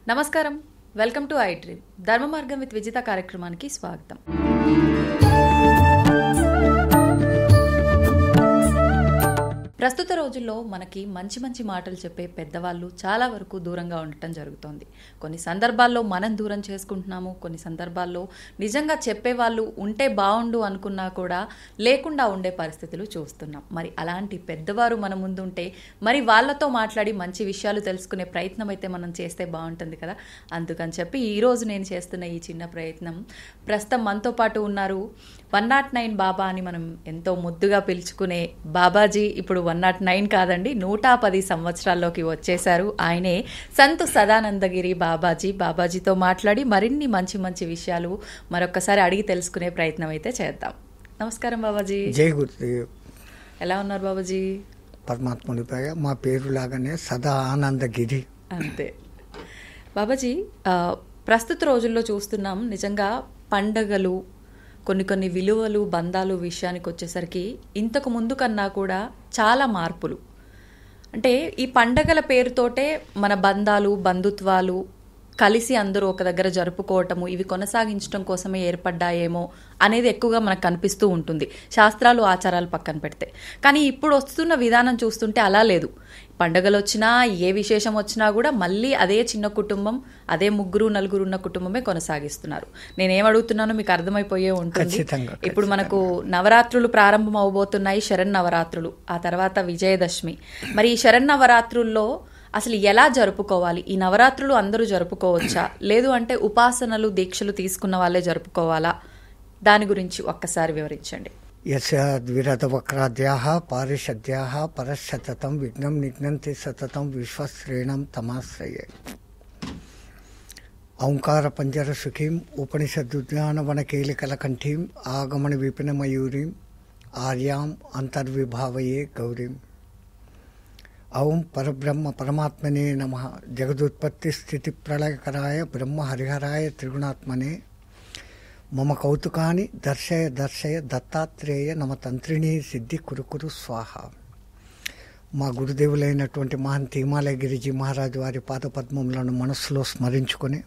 నమస్కారం, welcome to I dream. ధర్మ మార్గం విత్ విజిత కార్యక్రమానికి స్వాగతం. ప్రస్తుత రోజుల్లో మనకి మంచి మంచి మాటలు చెప్పే పెద్దవాళ్ళు చాలా వరకు దూరంగా ఉండటం జరుగుతోంది. కొన్ని సందర్భాల్లో మనం దూరం చేసుకుంటున్నాము, కొన్ని సందర్భాల్లో నిజంగా చెప్పేవాళ్ళు ఉంటే బాగుండు అనుకున్నా కూడా లేకుండా ఉండే పరిస్థితులు చూస్తున్నాం. మరి అలాంటి పెద్దవారు మన ముందుంటే మరి వాళ్ళతో మాట్లాడి మంచి విషయాలు తెలుసుకునే ప్రయత్నం అయితే మనం చేస్తే బాగుంటుంది కదా. అందుకని చెప్పి ఈరోజు నేను చేస్తున్న ఈ చిన్న ప్రయత్నం, ప్రస్తుతం మనతో పాటు ఉన్నారు 109 బాబా అని మనం ఎంతో ముద్దుగా పిలుచుకునే బాబాజీ. ఇప్పుడు 109 కాదండి, 110 సంవత్సరాల్లోకి వచ్చేశారు. ఆయనే సంత్ సదానందగిరి బాబాజీ. బాబాజీతో మాట్లాడి మరిన్ని మంచి మంచి విషయాలు మరొకసారి అడిగి తెలుసుకునే ప్రయత్నం అయితే చేద్దాం. నమస్కారం బాబాజీ. జై గురుదేవ్. ఎలా ఉన్నారు బాబాజీ? పరమాత్మునిపై మా పేరు లాగానే సదా ఆనందగిరి. అంతే బాబాజీ. ప్రస్తుత రోజుల్లో చూస్తున్నాం, నిజంగా పండగలు, కొన్ని విలువలు, బంధాలు విషయానికి వచ్చేసరికి ఇంతకు ముందు కన్నా కూడా చాలా మార్పులు. అంటే ఈ పండగల పేరుతోటే మన బంధాలు, బంధుత్వాలు కలిసి అందరూ ఒక దగ్గర జరుపుకోవటము, ఇవి కొనసాగించడం కోసమే ఏర్పడ్డాయేమో అనేది ఎక్కువగా మనకు కనిపిస్తూ ఉంటుంది, శాస్త్రాలు ఆచారాలు పక్కన పెడితే. కానీ ఇప్పుడు వస్తున్న విధానం చూస్తుంటే అలా లేదు. పండగలు వచ్చినా, ఏ విశేషం వచ్చినా కూడా మళ్ళీ అదే చిన్న కుటుంబం, అదే 3-4 ఉన్న కుటుంబమే కొనసాగిస్తున్నారు. నేనేం అడుగుతున్నానో మీకు అర్థమైపోయే ఉంటుంది. ఇప్పుడు మనకు నవరాత్రులు ప్రారంభం అవబోతున్నాయి, శరన్నవరాత్రులు, ఆ తర్వాత విజయదశమి. మరి ఈ శరన్నవరాత్రుల్లో అసలు ఎలా జరుపుకోవాలి? ఈ నవరాత్రులు అందరూ జరుపుకోవచ్చా, లేదు అంటే ఉపాసనలు, దీక్షలు తీసుకున్న వాళ్ళే జరుపుకోవాలా? దాని గురించి ఒక్కసారి వివరించండి. యస్యాద్విరత వక్రాద్యాః పారిషద్యాః పరశతతం విఘ్నం నిఘ్నంతి సతతం విశ్వశ్రేణం తమాశ్రయే. ఓంకార పంజర సుఖీం ఉపనిషదుద్యానవనకేలికలకంఠీం ఆగమన విపిన మయూరీం ఆర్యాం అంతర్విభావయే గౌరీం. ఓం పరబ్రహ్మ పరమాత్మనే నమః. జగదుత్పత్తి స్థితి ప్రళయకరాయ బ్రహ్మ హరిహరాయ త్రిగుణాత్మనే మమ కౌతుకాని దర్శయ దర్శయ దత్తాత్రేయ నమ తంత్రిణీ సిద్ధి కురుకురు స్వాహ. మా గురుదేవులైనటువంటి మహంత్ హిమాలయ గిరిజీ మహారాజు వారి పాదపద్మములను మనస్సులో స్మరించుకొని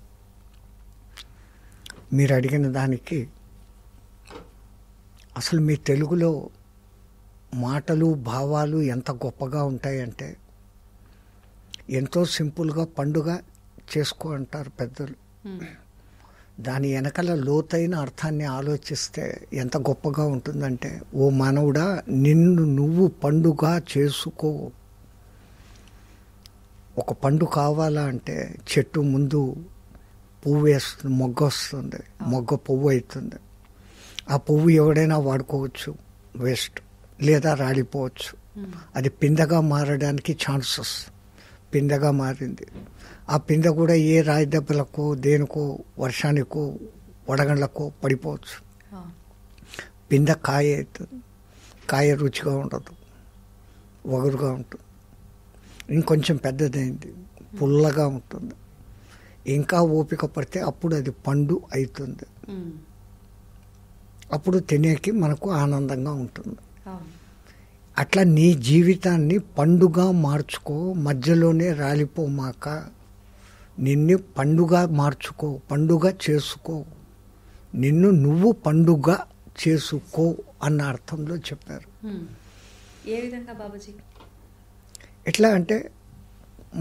మీరు అడిగిన దానికి, అసలు మీ తెలుగులో మాటలు, భావాలు ఎంత గొప్పగా ఉంటాయంటే, ఎంతో సింపుల్గా పండుగ చేసుకో అంటారు పెద్దలు. దాని వెనకాల లోతైన అర్థాన్ని ఆలోచిస్తే ఎంత గొప్పగా ఉంటుందంటే, ఓ మానవుడా, నిన్ను నువ్వు పండుగ చేసుకో. ఒక పండు కావాలా అంటే చెట్టు ముందు పువ్వు వేస్తుంది, మొగ్గ వస్తుంది, మొగ్గ పువ్వు అవుతుంది. ఆ పువ్వు ఎవడైనా వాడుకోవచ్చు, వేస్ట్, లేదా రాలిపోవచ్చు. అది పిందగా మారడానికి ఛాన్సెస్. పిందగా మారింది. ఆ పింద కూడా ఏ రాయి దెబ్బలకో, దేనికో, వర్షానికో, వడగండ్లకో పడిపోవచ్చు. పింద కాయ అవుతుంది. కాయ రుచిగా ఉండదు, వగరుగా ఉంటుంది. ఇంకొంచెం పెద్దదైంది, పుల్లగా ఉంటుంది. ఇంకా ఓపిక పడితే అప్పుడు అది పండు అవుతుంది. అప్పుడు తినేకి మనకు ఆనందంగా ఉంటుంది. అట్లా నీ జీవితాన్ని పండుగ మార్చుకో, మధ్యలోనే రాలిపోమాక నిన్ను పండుగ మార్చుకో, పండుగ చేసుకో, నిన్ను నువ్వు పండుగ చేసుకో అన్న అర్థంలో చెప్పారు. ఏ విధంగా బాబాజీ? ఎట్లా అంటే,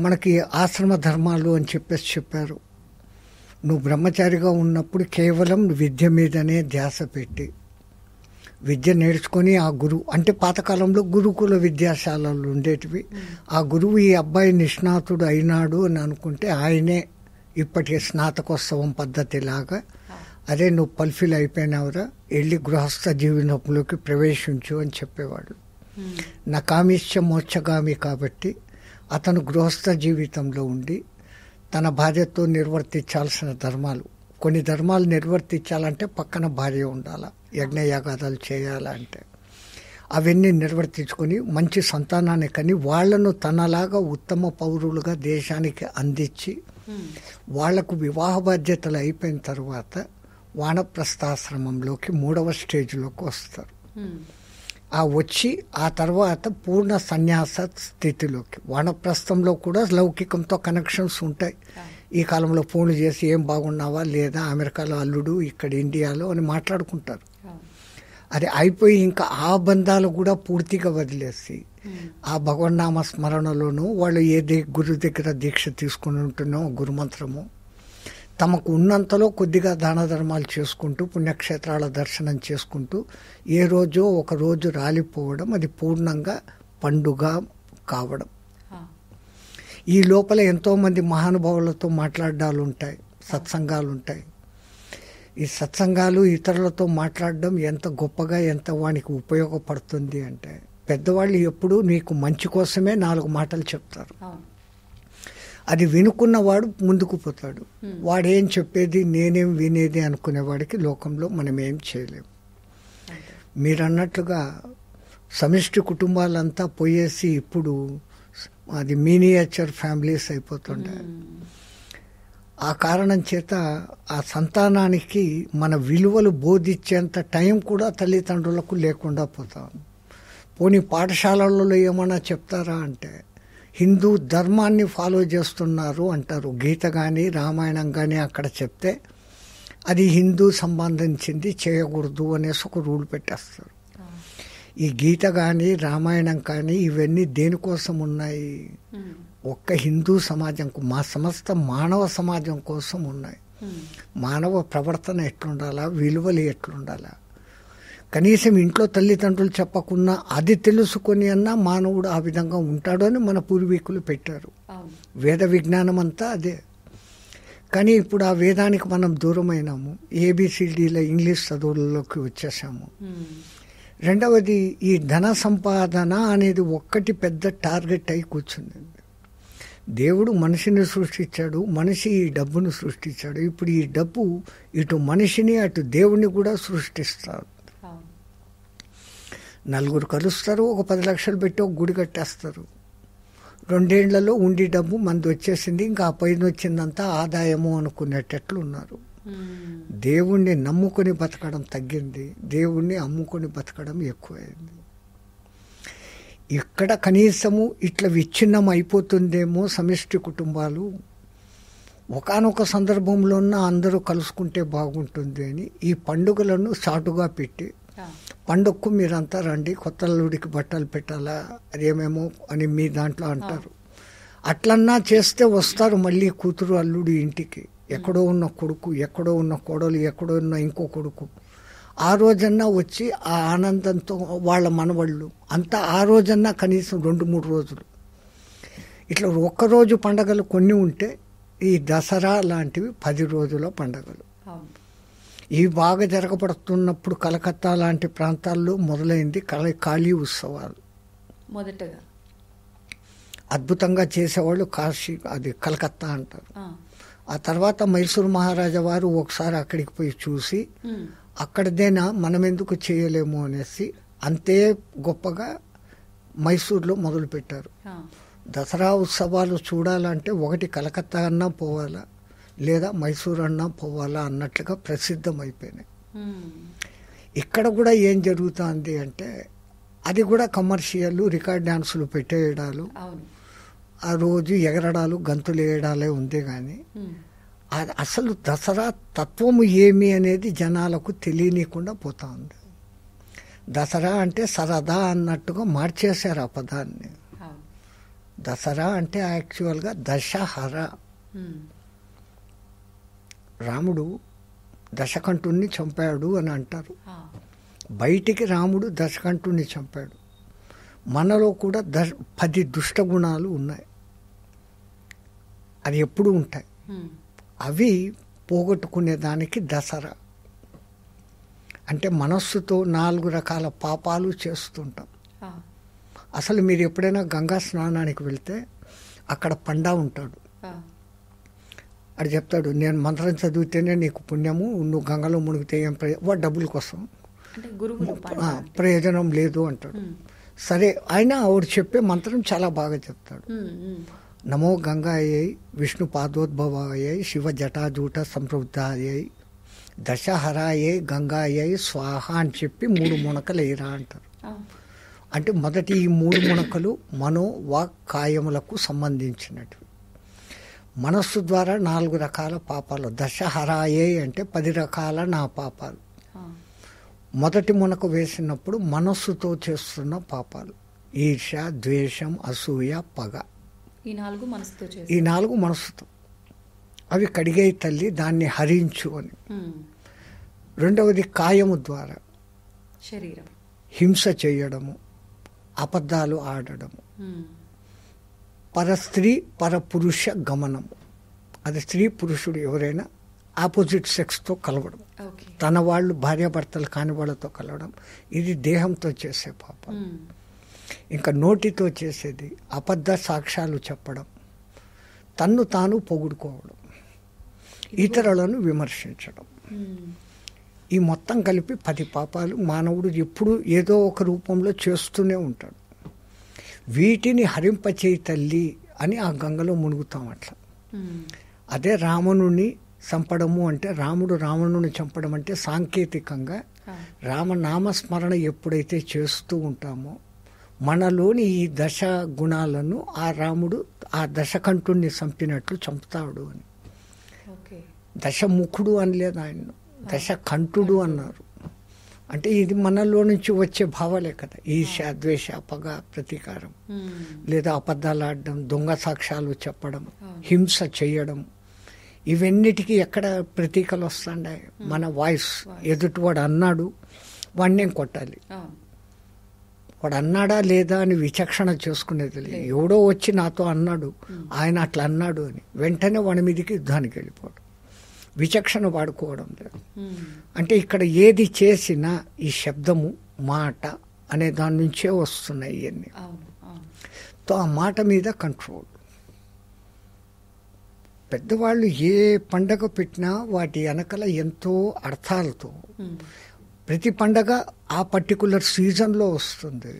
మనకి ఆశ్రమ ధర్మాలు అని చెప్పారు. నువ్వు బ్రహ్మచారిగా ఉన్నప్పుడు కేవలం విద్య మీదనే ధ్యాస పెట్టి విద్య నేర్చుకొని, ఆ గురువు అంటే పాతకాలంలో గురుకుల విద్యాశాలలు ఉండేటివి. ఆ గురువు ఈ అబ్బాయి నిష్ణాతుడు అయినాడు అని అనుకుంటే ఆయనే ఇప్పటి స్నాతకోత్సవం పద్ధతిలాగా, అరే నువ్వు పల్ఫిల్ అయిపోయినావురా, వెళ్ళి గృహస్థ జీవనంలోకి ప్రవేశించు అని చెప్పేవాడు. నా కామిష్య మోక్షగామి కాబట్టి అతను గృహస్థ జీవితంలో ఉండి తన భార్యతో నిర్వర్తించాల్సిన ధర్మాలు, కొన్ని ధర్మాలు నిర్వర్తించాలంటే పక్కన భార్య ఉండాలా, యజ్ఞయాగాదాలు చేయాలంటే అవన్నీ నిర్వర్తించుకొని మంచి సంతానాన్ని కని వాళ్లను తనలాగా ఉత్తమ పౌరులుగా దేశానికి అందించి వాళ్లకు వివాహ బాధ్యతలు అయిపోయిన తర్వాత వానప్రస్థాశ్రమంలోకి 3వ స్టేజ్లోకి వస్తారు. ఆ వచ్చి ఆ తర్వాత పూర్ణ సన్యాస స్థితిలోకి, వానప్రస్థంలో కూడా లౌకికంతో కనెక్షన్స్ ఉంటాయి. ఈ కాలంలో ఫోన్లు చేసి ఏం బాగున్నావా లేదా, అమెరికాలో అల్లుడు ఇక్కడ ఇండియాలో అని మాట్లాడుకుంటారు. అది అయిపోయి ఇంకా ఆ బంధాలు కూడా పూర్తిగా వదిలేసి ఆ భగవన్నామ స్మరణలోనూ వాళ్ళు ఏది గురు దగ్గర దీక్ష తీసుకుని ఉంటున్నో గురుమంత్రము, తమకు ఉన్నంతలో కొద్దిగా దాన ధర్మాలు చేసుకుంటూ పుణ్యక్షేత్రాల దర్శనం చేసుకుంటూ ఏ రోజో ఒక రోజు రాలిపోవడం, అది పూర్ణంగా పండుగ కావడం. ఈ లోపల ఎంతోమంది మహానుభావులతో మాట్లాడాలు ఉంటాయి, సత్సంగాలు ఉంటాయి. ఈ సత్సంగాలు ఇతరులతో మాట్లాడడం ఎంత గొప్పగా, ఎంత వానికి ఉపయోగపడుతుంది అంటే, పెద్దవాళ్ళు ఎప్పుడూ నీకు మంచి కోసమే 4 మాటలు చెప్తారు. అది వినుకున్నవాడు ముందుకు పోతాడు. వాడేం చెప్పేది నేనేం వినేది అనుకునేవాడికి లోకంలో మనం ఏం చేయలేము. మీరు అన్నట్లుగా సమిష్టి కుటుంబాలంతా పోయేసి ఇప్పుడు అది మినియేచర్ ఫ్యామిలీస్ అయిపోతుండే. ఆ కారణం చేత ఆ సంతానానికి మన విలువలు బోధించేంత టైం కూడా తల్లిదండ్రులకు లేకుండా పోతాం. పోనీ పాఠశాలలలో ఏమన్నా చెప్తారా అంటే, హిందూ ధర్మాన్ని ఫాలో చేస్తున్నారు అంటారు. గీత కానీ రామాయణం కానీ అక్కడ చెప్తే అది హిందూ సంబంధించింది, చేయకూడదు అనేసి ఒక రూల్ పెట్టేస్తారు. ఈ గీత కానీ రామాయణం కానీ ఇవన్నీ దేనికోసం ఉన్నాయి? ఒక్క హిందూ సమాజం, మా సమస్త మానవ సమాజం కోసం ఉన్నాయి. మానవ ప్రవర్తన ఎట్లుండాలా, విలువలు ఎట్లుండాలా, కనీసం ఇంట్లో తల్లిదండ్రులు చెప్పకున్నా అది తెలుసుకొని అన్నా మానవుడు ఆ విధంగా ఉంటాడు అని మన పూర్వీకులు పెట్టారు. వేద విజ్ఞానం అంతా అదే. కానీ ఇప్పుడు ఆ వేదానికి మనం దూరమైనాము, ఏబిసిడీల ఇంగ్లీష్ చదువులలోకి వచ్చేసాము. రెండవది, ఈ ధన సంపాదన అనేది ఒక్కటి పెద్ద టార్గెట్ అయి కూర్చుంది. దేవుడు మనిషిని సృష్టించాడు, మనిషి ఈ డబ్బును సృష్టించాడు. ఇప్పుడు ఈ డబ్బు ఇటు మనిషిని అటు దేవుణ్ణి కూడా సృష్టిస్తాడు. 4 కలుస్తారు, ఒక 10 లక్షలు పెట్టి ఒక గుడి కట్టేస్తారు. 2 ఏళ్లలో ఉండి డబ్బు మంది వచ్చేసింది, ఇంకా ఆ పైన వచ్చిందంతా ఆదాయము అనుకునేటట్లు ఉన్నారు. దేవుణ్ణి నమ్ముకొని బతకడం తగ్గింది, దేవుణ్ణి అమ్ముకొని బతకడం ఎక్కువైంది. ఇక్కడ కనీసము ఇట్లా విచ్ఛిన్నం అయిపోతుందేమో సమిష్టి కుటుంబాలు, ఒకానొక సందర్భంలో అందరూ కలుసుకుంటే బాగుంటుంది అని ఈ పండుగలను చాటుగా పెట్టి, పండుగకు మీరంతా రండి, కొత్త అల్లుడికి బట్టలు పెట్టాలా అదేమేమో అని మీ దాంట్లో అంటారు. అట్లన్నా చేస్తే వస్తారు మళ్ళీ కూతురు అల్లుడి ఇంటికి. ఎక్కడో ఉన్న కొడుకు, ఎక్కడో ఉన్న కోడలు, ఎక్కడో ఉన్న ఇంకో కొడుకు, ఆ రోజన్నా వచ్చి ఆ ఆనందంతో వాళ్ళ మనవళ్ళు అంతా ఆ రోజన్నా కనీసం 2-3 రోజులు ఇట్లా ఒక్కరోజు పండగలు కొన్ని ఉంటే, ఈ దసరా లాంటివి 10 రోజుల పండగలు. ఇవి బాగా జరగబడుతున్నప్పుడు కలకత్తా లాంటి ప్రాంతాల్లో మొదలైంది కాళీ ఉత్సవాలు. మొదటగా అద్భుతంగా చేసేవాళ్ళు కాశీ, అది కలకత్తా అంటారు. ఆ తర్వాత మైసూరు మహారాజా వారు ఒకసారి అక్కడికి పోయి చూసి, అక్కడదేనా మనం ఎందుకు చేయలేము అనేసి అంతే గొప్పగా మైసూరులో మొదలుపెట్టారు. దసరా ఉత్సవాలు చూడాలంటే ఒకటి కలకత్తా అన్నా పోవాలా, లేదా మైసూరు అన్నా పోవాలా అన్నట్లుగా ప్రసిద్ధమైపోయినాయి. ఇక్కడ కూడా ఏం జరుగుతుంది అంటే, అది కూడా కమర్షియల్, రికార్డ్ డాన్సులు పెట్టేయడాలు, ఆ రోజు ఎగరడాలు, గంతులు వేయడాలే ఉంది. కానీ అసలు దసరా తత్వము ఏమి అనేది జనాలకు తెలియనీయకుండా పోతా ఉంది. దసరా అంటే సరదా అన్నట్టుగా మార్చేశారు ఆ పదాన్ని. దసరా అంటే యాక్చువల్గా దశహర. రాముడు దశకంఠుణ్ణి చంపాడు అని అంటారు. బయటికి రాముడు దశకంఠుణ్ణి చంపాడు. మనలో కూడా 10 దుష్ట గుణాలు ఉన్నాయి, అది ఎప్పుడు ఉంటాయి. అవి పోగొట్టుకునే దానికి దసరా అంటే మనస్సుతో 4 రకాల పాపాలు చేస్తుంటాం. అసలు మీరు ఎప్పుడైనా గంగా స్నానానికి వెళ్తే అక్కడ పండా ఉంటాడు. అది చెప్తాడు, నేను మంత్రం చదివితేనే నీకు పుణ్యము, నువ్వు గంగలో మునిగితే ఏం వాడు డబ్బుల కోసం ప్రయోజనం లేదు అంటాడు. సరే, అయినా ఆవిడ చెప్పే మంత్రం చాలా బాగా చెప్తాడు. నమో గంగాయై విష్ణు పాదోద్భవాయై శివ జటాజూట సంప్రవృద్ధాయై దశహరాయై గంగాయై స్వాహ అని చెప్పి 3 మునకలు వేయరా అంటారు. అంటే మొదటి ఈ 3 మునకలు మనో వాక్ కాయములకు సంబంధించినటివి. మనస్సు ద్వారా 4 రకాల పాపాలు, దశహరాయే అంటే 10 రకాల నా పాపాలు. మొదటి మునక వేసినప్పుడు మనస్సుతో చేస్తున్న పాపాలు, ఈర్ష, ద్వేషం, అసూయ, పగ. ఈ 4 మనస్సుతో. అవి కడిగే తల్లి, దాన్ని హరించు అని. రెండవది కాయము ద్వారా, శరీరం, హింస చేయడము, అబద్ధాలు ఆడడము, పరస్త్రీ పరపురుష గమనము. అది స్త్రీ పురుషుడు ఎవరైనా ఆపోజిట్ సెక్స్తో కలవడం, తన వాళ్ళు భార్యాభర్తలు కాని వాళ్ళతో కలవడం, ఇది దేహంతో చేసే పాపం. ఇంకా నోటితో చేసేది అబద్ధ సాక్ష్యాలు చెప్పడం, తన్ను తాను పొగుడుకోవడం, ఇతరులను విమర్శించడం. ఈ మొత్తం కలిపి 10 పాపాలు మానవుడు ఎప్పుడు ఏదో ఒక రూపంలో చేస్తూనే ఉంటాడు. వీటిని హరింపచేయి తల్లి అని ఆ గంగలో మునుగుతాం. అట్లా అదే రావణుని చంపడము అంటే, రాముడు రావణుని చంపడం అంటే సాంకేతికంగా రామనామస్మరణ ఎప్పుడైతే చేస్తూ ఉంటామో మనలోని ఈ దశ గుణాలను ఆ రాముడు ఆ దశకంఠుణ్ణి చంపినట్లు చంపుతాడు అని. దశముఖుడు అనలేదు ఆయన్ను, దశకంఠుడు అన్నారు. అంటే ఇది మనలో నుంచి వచ్చే భావాలే కదా. ఈర్ష, ద్వేష, పగ, ప్రతీకారం, లేదా అబద్ధాలు ఆడడం, దొంగ సాక్ష్యాలు చెప్పడం, హింస చేయడం, ఇవన్నిటికీ ఎక్కడ ప్రతీకలు వస్తాండే? మన వాయిస్. ఎదుటివాడు అన్నాడు, వాడిని కొట్టాలి. వాడు అన్నాడా లేదా అని విచక్షణ చేసుకునేది లేదు. ఎవడో వచ్చి నాతో అన్నాడు, ఆయన అట్లా అన్నాడు అని వెంటనే వాడి మీదకి యుద్ధానికి వెళ్ళిపోవడం, విచక్షణ వాడుకోవడం లేదు. అంటే ఇక్కడ ఏది చేసినా ఈ శబ్దము, మాట అనే దాని నుంచే వస్తున్నాయి ఇవన్నీ. తో ఆ మాట మీద కంట్రోల్. పెద్దవాళ్ళు ఏ పండగ పెట్టినా వాటి వెనకల ఎంతో అర్థాలతో, ప్రతి పండగ ఆ పర్టికులర్ సీజన్లో వస్తుంది.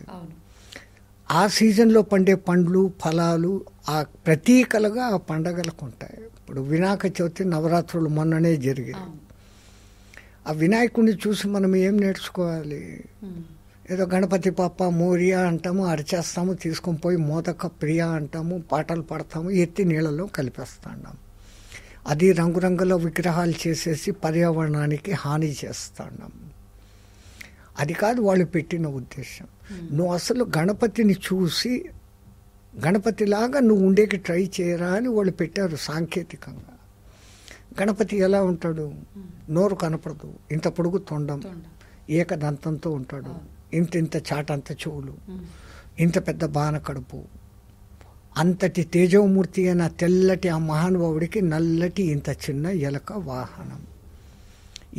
ఆ సీజన్లో పండే పండ్లు, ఫలాలు ఆ ప్రతీకలుగా ఆ పండగలకు ఉంటాయి. ఇప్పుడు వినాయక చవితి, నవరాత్రులు మొన్ననే జరిగాయి. ఆ వినాయకుడిని చూసి మనం ఏం నేర్చుకోవాలి? ఏదో గణపతి పాప మోరియా అంటాము, అరిచేస్తాము, తీసుకొని పోయి మోదక ప్రియ అంటాము, పాటలు పాడతాము, ఎత్తి నీళ్ళలో కలిపేస్తాం. అది రంగురంగుల విగ్రహాలు చేసేసి పర్యావరణానికి హాని చేస్తాం. అది కాదు వాళ్ళు పెట్టిన ఉద్దేశం. నువ్వు అసలు గణపతిని చూసి గణపతిలాగా నువ్వు ఉండేకి ట్రై చేయరా అని వాళ్ళు పెట్టారు సాంకేతికంగా. గణపతి ఎలా ఉంటాడు? నోరు కనపడదు, ఇంత పొడుగు తొండం, ఏకదంతంతో ఉంటాడు, ఇంత చాటంత చెవులు, ఇంత పెద్ద బాణ కడుపు, అంతటి తేజోమూర్తి అయిన తెల్లటి ఆ మహానుభావుడికి నల్లటి ఇంత చిన్న ఎలక వాహనం.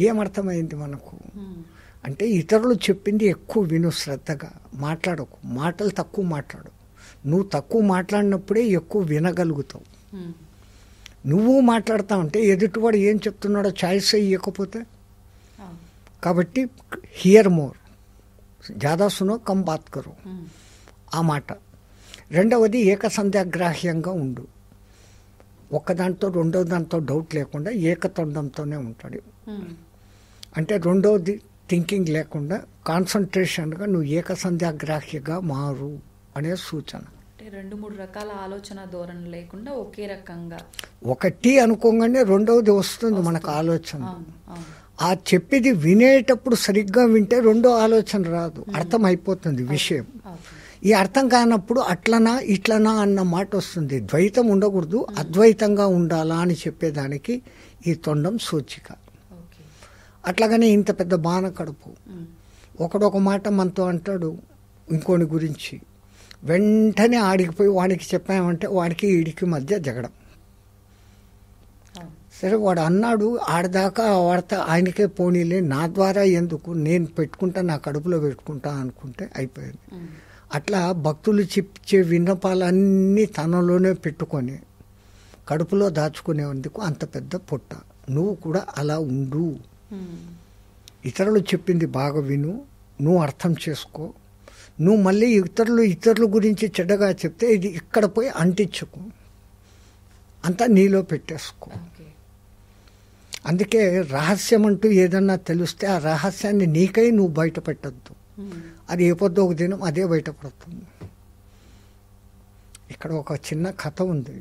ఏమర్థమైంది మనకు? అంటే ఇతరులు చెప్పింది ఎక్కువ విను, శ్రద్ధగా మాట్లాడకు, మాటలు తక్కువ మాట్లాడు. నువ్వు తక్కువ మాట్లాడినప్పుడే ఎక్కువ వినగలుగుతావు. నువ్వు మాట్లాడుతా ఉంటే ఎదుటివాడు ఏం చెప్తున్నాడో చాయిస్ ఇవ్వకపోతే. కాబట్టి హియర్ మోర్, జాదా సునో కమ్ బాత్ కరో, ఆ మాట. రెండవది ఏకసంధ్యాగ్రాహ్యంగా ఉండు. ఒక్కదాంతో రెండో దాంతో డౌట్ లేకుండా ఏకతొండంతోనే ఉంటాడు. అంటే రెండోది థింకింగ్ లేకుండా కాన్సన్ట్రేషన్గా నువ్వు ఏకసంధ్యాగ్రాహ్యగా మారు అనే సూచన. అంటే 2-3 రకాల ఆలోచన ధోరణి లేకుండా ఒకే రకంగా ఒకటి అనుకోగానే రెండవది వస్తుంది మనకు ఆలోచన. ఆ చెప్పేది వినేటప్పుడు సరిగ్గా వింటే రెండో ఆలోచన రాదు, అర్థం అయిపోతుంది విషయం. ఈ అర్థం కానప్పుడు అట్లనా ఇట్లనా అన్న మాట వస్తుంది. ద్వైతం ఉండకూడదు, అద్వైతంగా ఉండాలా అని చెప్పేదానికి ఈ తొండం సూచిక. అట్లాగనే ఇంత పెద్ద బాణ కడుపు. ఒకడొక మాట మనతో అంటాడు ఇంకోని గురించి, వెంటనే ఆడికిపోయి వాడికి చెప్పామంటే వాడికి ఈడికి మధ్య జగడం. సరే వాడు అన్నాడు, ఆడదాకా వాడతా ఆయనకే పోనీలే, నా ద్వారా ఎందుకు, నేను పెట్టుకుంటా, నా కడుపులో పెట్టుకుంటా అనుకుంటే అయిపోయింది. అట్లా భక్తులు చెప్పే విన్నపాలన్నీ తనలోనే పెట్టుకొని కడుపులో దాచుకునేందుకు అంత పెద్ద పొట్ట. నువ్వు కూడా అలా ఉండు. ఇతరులు చెప్పింది బాగా విను, నువ్వు అర్థం చేసుకో. నువ్వు మళ్ళీ ఇతరుల గురించి చెడ్డగా చెప్తే ఇది ఇక్కడ పోయి అంటించుకో, అంతా నీలో పెట్టేసుకో. అందుకే రహస్యం అంటూ ఏదన్నా తెలిస్తే ఆ రహస్యాన్ని నీకై నువ్వు బయట పెట్టద్దు, అది ఏ పొద్దు ఒక దినం అదే బయటపడుతుంది. ఇక్కడ ఒక చిన్న కథ ఉంది.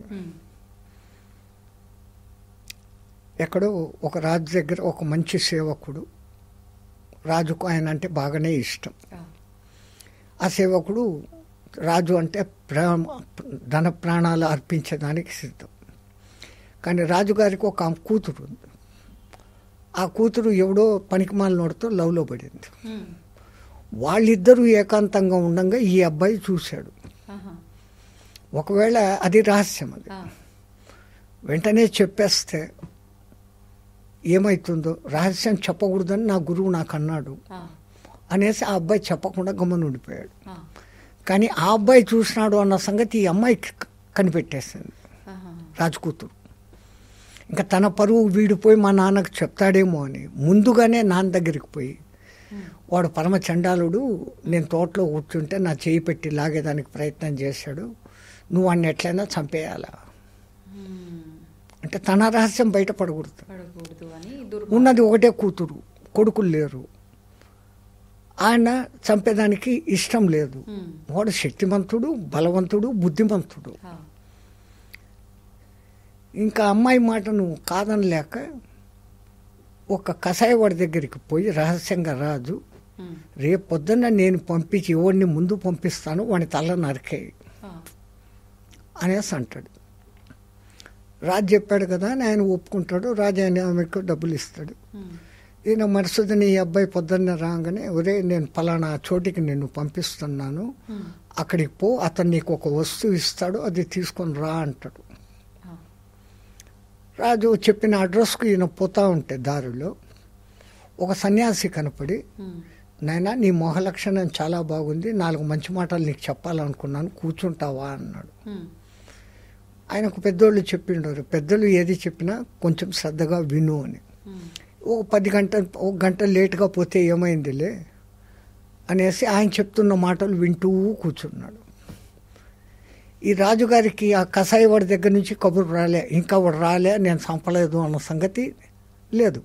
ఎక్కడో ఒక రాజు దగ్గర ఒక మంచి సేవకుడు, రాజుకు ఆయన అంటే బాగానే ఇష్టం. ఆ సేవకుడు రాజు అంటే ధన ప్రాణాలు అర్పించడానికి సిద్ధం. కానీ రాజుగారికి ఒక కూతురు ఉంది. ఆ కూతురు ఎవడో పనికిమాలినోడితో లవ్లో పడింది. వాళ్ళిద్దరూ ఏకాంతంగా ఉండగా ఈ అబ్బాయి చూశాడు. ఒకవేళ అది రహస్యం, అది వెంటనే చెప్పేస్తే ఏమవుతుందో, రహస్యం చెప్పకూడదని నా గురువు నాకు అన్నాడు అనేసి ఆ అబ్బాయి చెప్పకుండా గమ్మున ఉండిపోయాడు. కానీ ఆ అబ్బాయి చూసినాడు అన్న సంగతి ఈ అమ్మాయికి కనిపెట్టేసింది, రాజకూతురు. ఇంకా తన పరువు వీడిపోయి మా నాన్నకు చెప్తాడేమో అని ముందుగానే నాన్న దగ్గరికి పోయి, వాడు పరమ చండాలుడు, నేను తోటలో కూర్చుంటే నా చేయి పెట్టి లాగేదానికి ప్రయత్నం చేశాడు, నువ్వు వాడిని ఎట్లయినా చంపేయాలా అంటే తన రహస్యం బయటపడకూడదు. ఉన్నది ఒకటే కూతురు, కొడుకులు లేరు, ఆయన చంపేదానికి ఇష్టం లేదు. వాడు శక్తిమంతుడు, బలవంతుడు, బుద్ధిమంతుడు. ఇంకా అమ్మాయి మాటను కాదనలేక ఒక కషాయవాడి దగ్గరికి పోయి రహస్యంగా, రాజు రేపు పొద్దున్న నేను పంపించి ఎవరిని ముందు పంపిస్తాను వాడిని తల నరికేయి అనేసి అంటాడు. రాజు చెప్పాడు కదా అని ఆయన ఒప్పుకుంటాడు. రాజు ఆయన ఆమెకు డబ్బులు ఇస్తాడు. ఈయన మరుసటిని ఈ అబ్బాయి పొద్దున్నే రాగానే, ఒరే నేను పలానా చోటికి నిన్ను పంపిస్తున్నాను, అక్కడికి పో, అతను నీకు ఒక వస్తువు ఇస్తాడు, అది తీసుకొని రా అంటాడు. రాజు చెప్పిన అడ్రస్కు ఈయన పోతా ఉంటే దారిలో ఒక సన్యాసి కనపడి, నాయనా నీ మొహ లక్షణం చాలా బాగుంది, 4 మంచి మాటలు నీకు చెప్పాలనుకున్నాను, కూర్చుంటావా అన్నాడు. ఆయనకు పెద్దోళ్ళు చెప్పిండారు, పెద్దలు ఏది చెప్పినా కొంచెం శ్రద్ధగా విను అని. ఒక గంట లేటుగా పోతే ఏమైందిలే అనేసి ఆయన చెప్తున్న మాటలు వింటూ కూర్చున్నాడు. ఈ రాజుగారికి ఆ కషాయవాడి దగ్గర నుంచి కబురు రాలే, ఇంకా వాడు రాలే, నేను చంపలేదు అన్న సంగతి లేదు.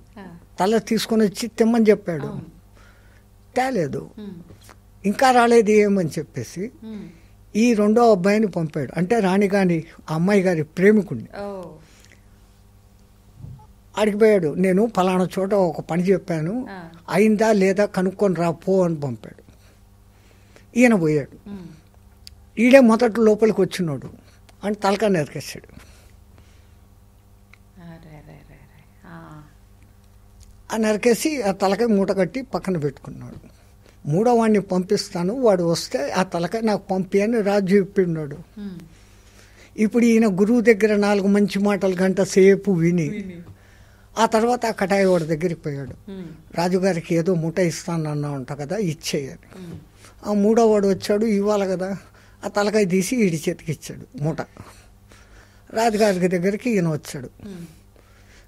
తల తీసుకొని వచ్చి తెమ్మని చెప్పాడు, తేలేదు. ఇంకా రాలేదు ఏమని చెప్పేసి ఈ రెండో అబ్బాయిని పంపాడు. అంటే రాణిగాని ఆ అమ్మాయి గారి ప్రేమికుడిని అడిగిపోయాడు, నేను ఫలానా చోట ఒక పని చెప్పాను, అయిందా లేదా కనుక్కొని రా పో అని పంపాడు. ఈయన పోయాడు. ఈడే మొదట లోపలికి వచ్చినాడు అని తలకాయ నరికేశాడు. ఆ నరికేసి ఆ తలకాయ మూట కట్టి పక్కన పెట్టుకున్నాడు. 3వ వాడిని పంపిస్తాను, వాడు వస్తే ఆ తలకాయ నాకు పంపి అని రాజు చెప్పిన్నాడు. ఇప్పుడు ఈయన గురువు దగ్గర 4 మంచి మాటలు గంట సేపు విని ఆ తర్వాత ఆ కటాయివాడి దగ్గరికి పోయాడు. రాజుగారికి ఏదో మూట ఇస్తానన్నా ఉంటా కదా, ఇచ్చేయని. ఆ 3వ వాడు వచ్చాడు, ఇవ్వాలి కదా, ఆ తలకాయ తీసి ఈడి చేతికి ఇచ్చాడు మూట. రాజుగారి దగ్గరికి ఈయన వచ్చాడు.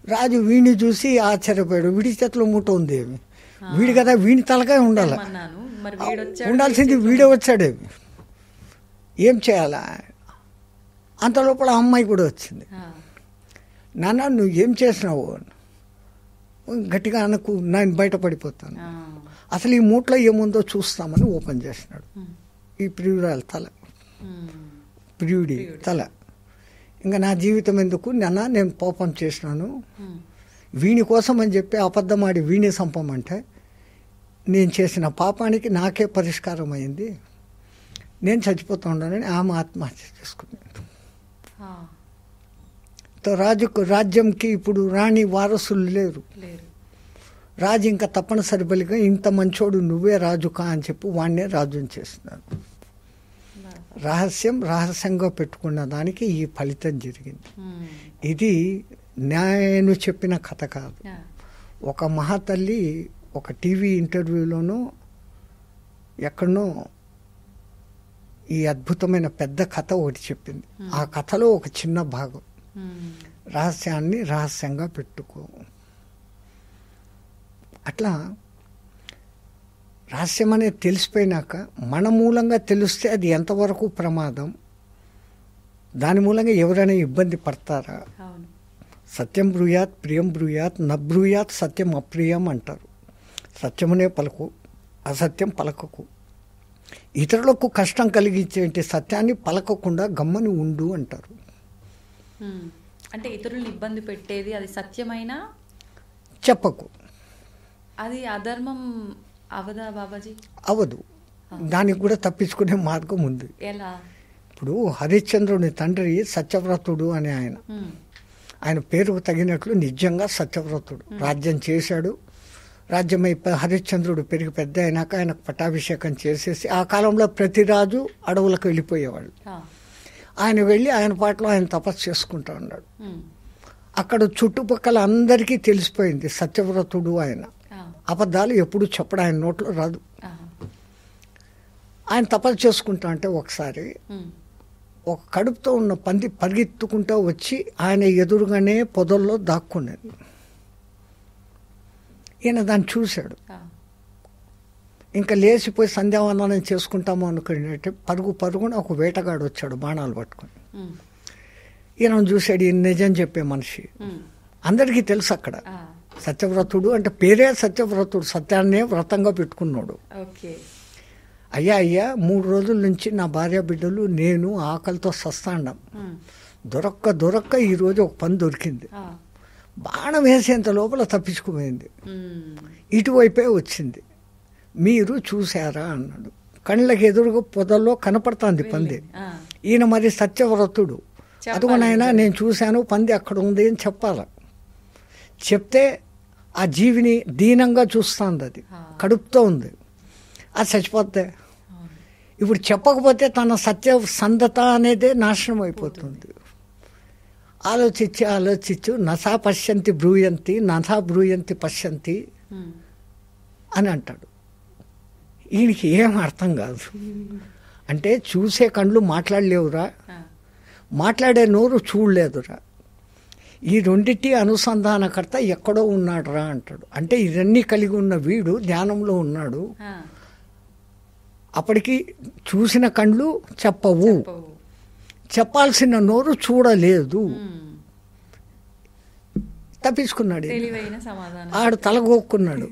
రాజు వీడిని చూసి ఆశ్చర్యపోయాడు, వీడి చేతిలో మూట ఉంది ఏమి, వీడి కదా, వీడి తలకాయ ఉండాలి, ఉండాల్సింది వీడే వచ్చాడేమి, ఏం చేయాలా? అంత లోపల అమ్మాయి కూడా వచ్చింది. నాన్న నువ్వు ఏం చేసినావు? గట్టిగా అనకు, నేను బయటపడిపోతాను, అసలు ఈ మూటలో ఏముందో చూస్తామని ఓపెన్ చేసినాడు. ఈ ప్రియురాలి తల, ప్రియుడి తల. ఇంకా నా జీవితం ఎందుకు నాన్న, నేను పాపం చేసినాను, వీని కోసం అని చెప్పి అబద్ధమాడి వీణి సంపమంటే నేను చేసిన పాపానికి నాకే పరిష్కారం అయింది, నేను చచ్చిపోతూ ఉన్నానని ఆమె ఆత్మహత్య చేసుకున్నాను. రాజ్యంకి ఇప్పుడు రాణి వారసులు లేరు. రాజు ఇంకా తప్పనిసరి బలిగా ఇంత మంచోడు నువ్వే రాజు కా అని చెప్పి వాడినే రాజుని చేస్తున్నారు. రహస్యంగా పెట్టుకున్న దానికి ఈ ఫలితం జరిగింది. ఇది నేను చెప్పిన కథ కాదు. ఒక మహాతల్లి ఒక టీవీ ఇంటర్వ్యూలోనూ ఎక్కడనో ఈ అద్భుతమైన పెద్ద కథ ఒకటి చెప్పింది. ఆ కథలో ఒక చిన్న భాగం, రహస్యాన్ని రహస్యంగా పెట్టుకో. అట్లా రహస్యం అనేది తెలిసిపోయినాక మన మూలంగా తెలిస్తే అది ఎంతవరకు ప్రమాదం, దాని మూలంగా ఎవరైనా ఇబ్బంది పడతారా? సత్యం బ్రూయాత్ ప్రియం బ్రూయాత్ న బ్రూయాత్ సత్యం అప్రియం అంటారు. సత్యమునే పలుకు, అసత్యం పలకకు ఇతరులకు కష్టం కలిగించే సత్యాన్ని పలకకుండా గమ్మని ఉండు అంటారు. అంటే ఇతరులను ఇబ్బంది పెట్టేది అది సత్యమైనా చెప్పకు, అది అధర్మం అవదా బాబాజీ? అవదు. దానికి కూడా తప్పించుకునే మార్గం ఉంది. ఎలా? ఇప్పుడు హరిశ్చంద్రుని తండ్రి సత్యవ్రతుడు అని ఆయన పేరుకు తగినట్లు నిజంగా సత్యవ్రతుడు. రాజ్యం చేశాడు. రాజ్యం అయిపోయి హరిశ్చంద్రుడు పెరిగి పెద్ద అయినాక ఆయనకు పట్టాభిషేకం చేసేసి, ఆ కాలంలో ప్రతి రాజు అడవులకు వెళ్ళిపోయేవాళ్ళు. ఆయన వెళ్ళి ఆయన పాటలో ఆయన తపస్సు చేసుకుంటా ఉన్నాడు. అక్కడ చుట్టుపక్కల అందరికీ తెలిసిపోయింది సత్యవ్రతుడు ఆయన. అబద్ధాలు ఎప్పుడు చెప్పడం ఆయన నోట్లో రాదు. ఆయన తపస్సు చేసుకుంటా అంటే ఒకసారి ఒక కడుపుతో ఉన్న పంది పరిగెత్తుకుంటూ వచ్చి ఆయన ఎదురుగానే పొదల్లో దాక్కున్నది. ఈయన దాన్ని చూశాడు. ఇంకా లేచిపోయి సంధ్యావందనం చేసుకుంటాము అనుకునేట్టు పరుగున ఒక వేటగాడు వచ్చాడు బాణాలు పట్టుకొని. ఈయన చూశాడు, ఈయన నిజం చెప్పే మనిషి. అందరికీ తెలుసు అక్కడ సత్యవ్రతుడు అంటే పేరే సత్యవ్రతుడు, సత్యాన్నే వ్రతంగా పెట్టుకున్నాడు. అయ్యా 3 రోజుల నుంచి నా భార్య బిడ్డలు నేను ఆకలితో సస్తాండం. దొరక్క ఈరోజు ఒక పని దొరికింది. బాణం వేసేంత లోపల తప్పించుకుపోయింది. ఇటువైపే వచ్చింది. మీరు చూశారా అన్నాడు. కళ్ళకి ఎదురుగా పొదల్లో కనపడుతుంది పంది. ఈయన మరి సత్యవ్రతుడు. అదుగునైనా నేను చూశాను, పంది అక్కడ ఉంది అని చెప్పాల. చెప్తే ఆ జీవిని దీనంగా చూస్తుంది. అది కడుపుతో ఉంది, అది చచ్చిపోతే. ఇప్పుడు చెప్పకపోతే తన సత్యసంధత అనేదే నాశనం అయిపోతుంది. ఆలోచించు నసా పశ్యంతి బ్రూయంతి నసా బ్రూయంతి పశ్యంతి అని అంటాడు. ఈయనకి ఏం అర్థం కాదు. అంటే చూసే కళ్ళు మాట్లాడలేవురా, మాట్లాడే నోరు చూడలేదురా, ఈ రెండింటి అనుసంధానకర్త ఎక్కడో ఉన్నాడు రా అంటాడు. అంటే ఇవన్నీ కలిగి ఉన్న వీడు ధ్యానంలో ఉన్నాడు. అప్పటికి చూసిన కళ్ళు చెప్పవు, చెప్పాల్సిన నోరు చూడలేదు. తప్పించుకున్నాడు. ఆడు తలగొక్కున్నాడు.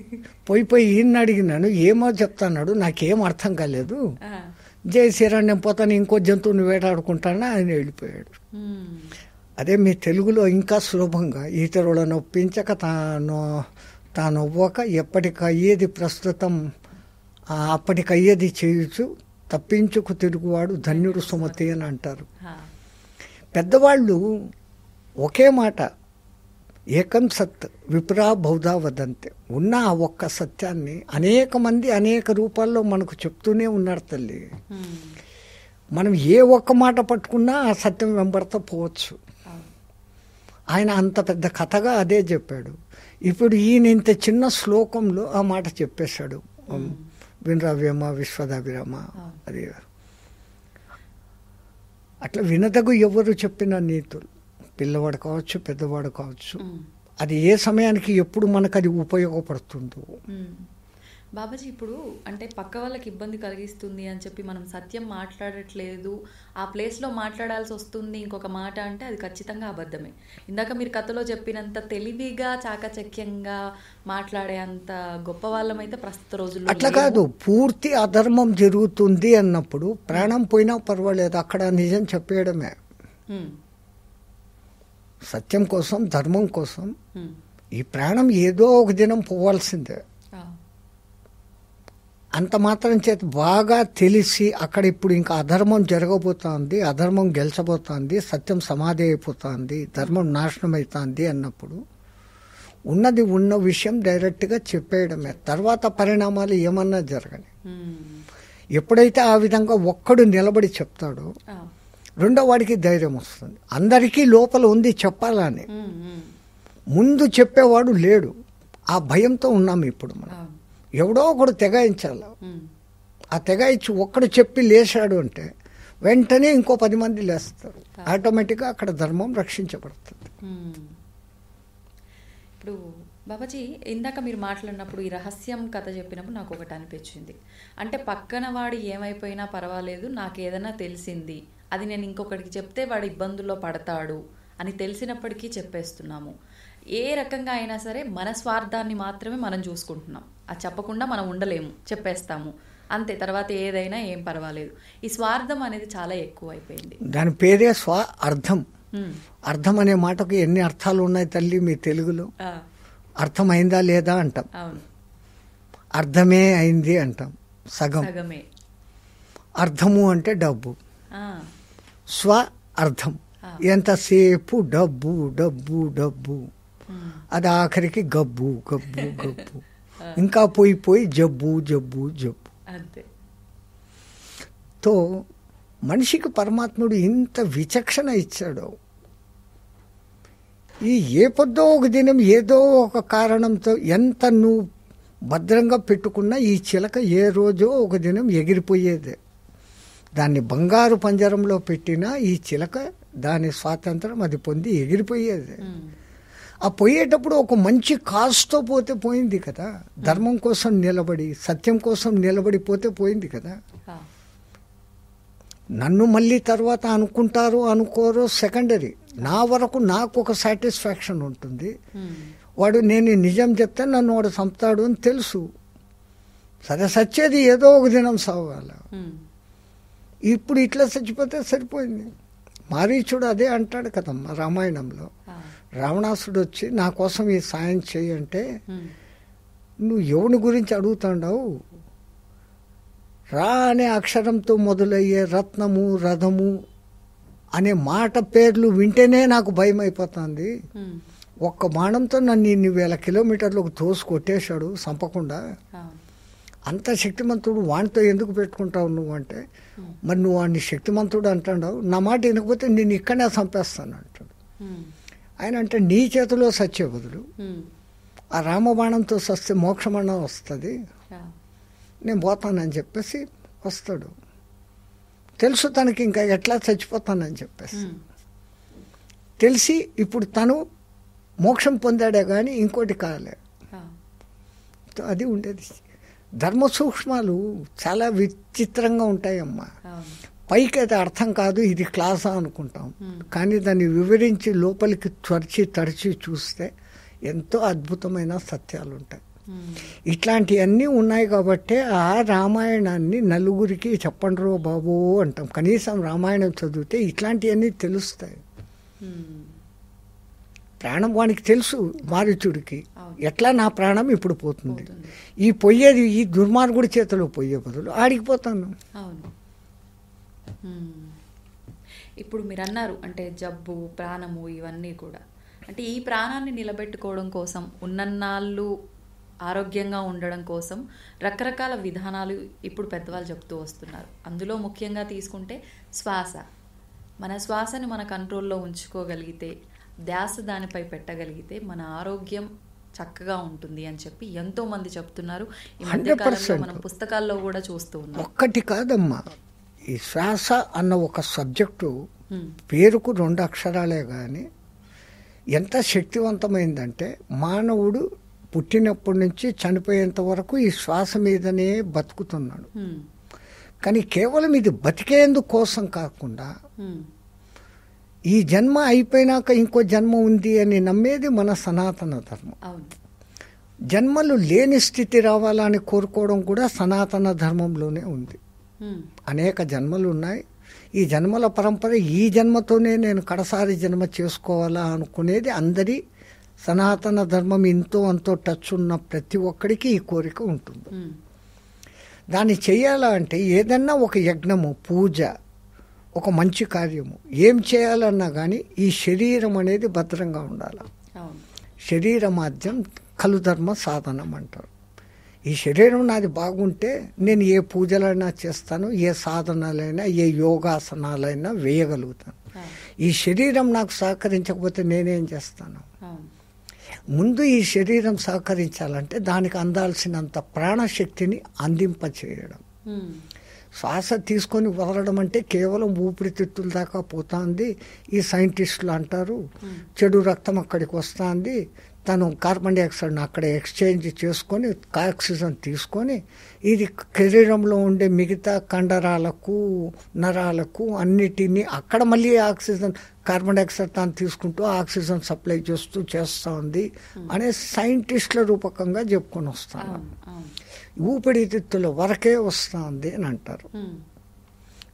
పోయి ఈయన అడిగినాను, ఏమో చెప్తాన్నాడు, నాకేం అర్థం కాలేదు, జై శ్రీరామ్ నేను పోతాను, ఇంకో జంతువుని వేటాడుకుంటానా ఆయన వెళ్ళిపోయాడు. అదే మీ తెలుగులో ఇంకా సులభంగా ఇతరులను ఒప్పించక తాను ఒవ్వక ఎప్పటికయ్యేది ప్రస్తుతం అప్పటికయ్యేది చేయుచు తప్పించుకు తిరుగువాడు ధన్యుడు సుమతి అని అంటారు. పెద్దవాళ్ళు ఒకే మాట ఏకం సత్ విప్రా బౌధా వదంతే. ఉన్న ఆ ఒక్క సత్యాన్ని అనేక మంది అనేక రూపాల్లో మనకు చెప్తూనే ఉన్నారు తల్లి. మనం ఏ ఒక్క మాట పట్టుకున్నా ఆ సత్యం వెంబడతా పోవచ్చు. ఆయన అంత పెద్ద కథగా అదే చెప్పాడు. ఇప్పుడు ఈయన ఇంత చిన్న శ్లోకంలో ఆ మాట చెప్పేశాడు, వినరవ్యమ విశ్వదాభిరామ. అది అట్లా వినదగు ఎవరు చెప్పిన నీతులు, పిల్లవాడు కావచ్చు పెద్దవాడు కావచ్చు, అది ఏ సమయానికి ఎప్పుడు మనకు అది ఉపయోగపడుతుందో. బాబాజీ ఇప్పుడు అంటే పక్క వాళ్ళకి ఇబ్బంది కలిగిస్తుంది అని చెప్పి మనం సత్యం మాట్లాడట్లేదు, ఆ ప్లేస్లో మాట్లాడాల్సి వస్తుంది ఇంకొక మాట అంటే అది ఖచ్చితంగా అబద్ధమే. ఇందాక మీరు కథలో చెప్పినంత తెలివిగా చాకచక్యంగా మాట్లాడే అంత గొప్ప వాళ్ళమైతే ప్రస్తుత రోజుల్లో అట్లా కాదు. పూర్తి అధర్మం జరుగుతుంది అన్నప్పుడు ప్రాణం పోయినా పర్వాలేదు, అక్కడ నిజం చెప్పేయడమే. సత్యం కోసం ధర్మం కోసం ఈ ప్రాణం ఏదో ఒక దినం పోవాల్సిందే. అంత మాత్రం చేత బాగా తెలిసి అక్కడ ఇప్పుడు ఇంకా అధర్మం జరగబోతోంది, అధర్మం గెలిచబోతోంది, సత్యం సమాధి అయిపోతుంది, ధర్మం నాశనం అవుతుంది అన్నప్పుడు ఉన్నది ఉన్న విషయం డైరెక్ట్గా చెప్పేయడమే. తర్వాత పరిణామాలు ఏమన్నా జరగని. ఎప్పుడైతే ఆ విధంగా ఒక్కడు నిలబడి చెప్తాడో రెండో వాడికి ధైర్యం వస్తుంది. అందరికీ లోపల ఉంది చెప్పాలని, ముందు చెప్పేవాడు లేడు. ఆ భయంతో ఉన్నాము ఇప్పుడు మనం. ఎవడో ఒకడు తెగాయించాల. ఆ తెగాయించి ఒక్కడు చెప్పి లేచాడు అంటే వెంటనే ఇంకో 10 మంది లేస్తారు. ఆటోమేటిక్గా అక్కడ ధర్మం రక్షించబడుతుంది. ఇప్పుడు బాబాజీ ఇందాక మీరు మాట్లాడినప్పుడు ఈ రహస్యం కథ చెప్పినప్పుడు నాకు ఒకటి అనిపించింది. అంటే పక్కన వాడు ఏమైపోయినా పర్వాలేదు, నాకు ఏదైనా తెలిసింది, అది నేను ఇంకొకటికి చెప్తే వాడు ఇబ్బందుల్లో పడతాడు అని తెలిసినప్పటికీ చెప్పేస్తున్నాము. ఏ రకంగా అయినా సరే మన స్వార్థాన్ని మాత్రమే మనం చూసుకుంటున్నాం. అది చెప్పకుండా మనం ఉండలేము, చెప్పేస్తాము. అంతే, తర్వాత ఏదైనా ఏం పర్వాలేదు. ఈ స్వార్థం అనేది చాలా ఎక్కువ అయిపోయింది. దాని పేరే అర్థం. ఉమ్, అర్థం అనే మాటకు ఎన్ని అర్థాలు ఉన్నాయి తల్లి మీ తెలుగులో. ఆ, అర్థమైందా లేదా అంటాం, అవును, అర్థమే అయింది అంటాం, సగం. సగమే. అర్థము అంటే డబ్బు, ఆ, స్వ అర్థం. ఎంతసేపు డబ్బు డబ్బు డబ్బు, ఉమ్, అది ఆఖరికి గబ్బు గబ్బు గబ్బు, ఇంకా పోయి పోయి జబ్బు జబ్బు జబ్బు. అంతే. తో మనిషికి పరమాత్ముడు ఇంత విచక్షణ ఇచ్చాడు. ఈ ఏ పొద్దో ఒక దినం ఏదో ఒక కారణంతో ఎంత నువ్వు భద్రంగా పెట్టుకున్నా ఈ చిలక ఏ రోజో ఒక దినం ఎగిరిపోయేదే. దాన్ని బంగారు పంజరంలో పెట్టినా ఈ చిలక దాని స్వాతంత్రం అది పొంది ఎగిరిపోయేది. ఆ పోయేటప్పుడు ఒక మంచి కాస్తో పోతే పోయింది కదా, ధర్మం కోసం నిలబడి సత్యం కోసం నిలబడి పోతే పోయింది కదా. నన్ను మళ్ళీ తర్వాత అనుకుంటారు అనుకోరో సెకండరీ, నా వరకు నాకు ఒక సాటిస్ఫాక్షన్ ఉంటుంది. వాడు నేను నిజం చెప్తే నన్ను వాడు చంపుతాడు అని తెలుసు. సరే చచ్చేది ఏదో ఒక దినం సాగాల. ఇప్పుడు ఇట్లా చచ్చిపోతే సరిపోయింది. మారీచుడు అదే అంటాడు కదమ్మా రామాయణంలో. రావణాసుడు వచ్చి నా కోసం ఈ సాయం చేయి అంటే, నువ్వు ఎవని గురించి అడుగుతాడావు? రా అనే అక్షరంతో మొదలయ్యే రత్నము రథము అనే మాట పేర్లు వింటేనే నాకు భయం అయిపోతుంది. ఒక్క బాణంతో నన్ను ఇన్ని 1000 కిలోమీటర్లకు తోసి కొట్టేశాడు చంపకుండా. అంత శక్తిమంతుడు వాడితో ఎందుకు పెట్టుకుంటావు నువ్వు అంటే, మరి నువ్వు వాడిని శక్తిమంతుడు అంటాడావు, నా మాట వినకపోతే నేను ఇక్కడనే చంపేస్తాను అంటాడు. ఆయన అంటే నీ చేతిలో సచ్చే బదులు ఆ రామబాణంతో సస్తే మోక్షమణం వస్తుంది, నేను పోతానని చెప్పేసి వస్తాడు. తెలుసు తనకి ఇంకా ఎట్లా చచ్చిపోతానని చెప్పేసి తెలిసి ఇప్పుడు తను మోక్షం పొందాడే కానీ ఇంకోటి కాలే. అది ఉండేది. ధర్మ సూక్ష్మాలు చాలా విచిత్రంగా ఉంటాయమ్మా. పైకి అది అర్థం కాదు, ఇది క్లాసా అనుకుంటాం, కానీ దాన్ని వివరించి లోపలికి తడిచి చూస్తే ఎంతో అద్భుతమైన సత్యాలు ఉంటాయి. ఇట్లాంటివన్నీ ఉన్నాయి కాబట్టి ఆ రామాయణాన్ని నలుగురికి చెప్పండ్రో బాబో అంటాం. కనీసం రామాయణం చదివితే ఇట్లాంటివన్నీ తెలుస్తాయి. ప్రాణం వానికి తెలుసు మారీచుడికి, ఎట్లా నా ప్రాణం ఇప్పుడు పోతుంది, ఈ పోయేది ఈ దుర్మార్గుడి చేతిలో పోయే బదులు ఆడికిపోతాను. అవును. ఇప్పుడు మీరు అన్నారు అంటే జబ్బు ప్రాణము ఇవన్నీ కూడా, అంటే ఈ ప్రాణాన్ని నిలబెట్టుకోవడం కోసం ఉన్నన్నాళ్ళు ఆరోగ్యంగా ఉండడం కోసం రకరకాల విధానాలు ఇప్పుడు పెద్దవాళ్ళు చెప్తూ వస్తున్నారు. అందులో ముఖ్యంగా తీసుకుంటే శ్వాస. మన శ్వాసని మన కంట్రోల్లో ఉంచుకోగలిగితే, ధ్యాస దానిపై పెట్టగలిగితే మన ఆరోగ్యం చక్కగా ఉంటుంది అని చెప్పి ఎంతో మంది చెప్తున్నారు. ఈ మధ్యకాలంలో మనం పుస్తకాల్లో కూడా చూస్తూ ఉన్నాం. ఒక్కటి కాదమ్మా, ఈ శ్వాస అన్న ఒక సబ్జెక్టు పేరుకు 2 అక్షరాలే కానీ ఎంత శక్తివంతమైందంటే, మానవుడు పుట్టినప్పటి నుంచి చనిపోయేంత వరకు ఈ శ్వాస మీదనే బతుకుతున్నాడు. కానీ కేవలం ఇది బతికేందుకు కోసం కాకుండా ఈ జన్మ అయిపోయినాక ఇంకో జన్మ ఉంది అని నమ్మేది మన సనాతన ధర్మం. జన్మలు లేని స్థితి రావాలని కోరుకోవడం కూడా సనాతన ధర్మంలోనే ఉంది. అనేక జన్మలు ఉన్నాయి, ఈ జన్మల పరంపర ఈ జన్మతోనే నేను కడసారి జన్మ చేసుకోవాలా అనుకునేది అందరి సనాతన ధర్మం. ఇంతో అంతో టచ్ ఉన్న ప్రతి ఒక్కడికి ఈ కోరిక ఉంటుంది. దాన్ని చేయాలా అంటే ఏదన్నా ఒక యజ్ఞము, పూజ, ఒక మంచి కార్యము ఏం చేయాలన్నా కానీ ఈ శరీరం అనేది భద్రంగా ఉండాలి. శరీరమాద్యం ఖలు ధర్మ సాధనం అంటారు. ఈ శరీరం నాది బాగుంటే నేను ఏ పూజలైనా చేస్తాను, ఏ సాధనాలైనా, ఏ యోగాసనాలైనా వేయగలుగుతాను. ఈ శరీరం నాకు సహకరించకపోతే నేనేం చేస్తాను? ముందు ఈ శరీరం సహకరించాలంటే దానికి అందాల్సినంత ప్రాణశక్తిని అందింపచేయడం. శ్వాస తీసుకొని వదలడం అంటే కేవలం ఊపిరితిత్తుల దాకా పోతుంది. ఈ సైంటిస్టులు అంటారు చెడు రక్తం అక్కడికి వస్తుంది, తను కార్బన్ డైఆక్సైడ్ని అక్కడ ఎక్స్చేంజ్ చేసుకొని ఆక్సిజన్ తీసుకొని ఇది శరీరంలో ఉండే మిగతా కండరాలకు, నరాలకు అన్నిటినీ అక్కడ మళ్ళీ ఆక్సిజన్, కార్బన్ డైఆక్సైడ్ తాను తీసుకుంటూ ఆక్సిజన్ సప్లై చేస్తూ చేస్తూ ఉంది అనే సైంటిస్టుల రూపకంగా చెప్పుకొని వస్తాను. ఊపిరితిత్తుల వరకే వస్తుంది అని అంటారు.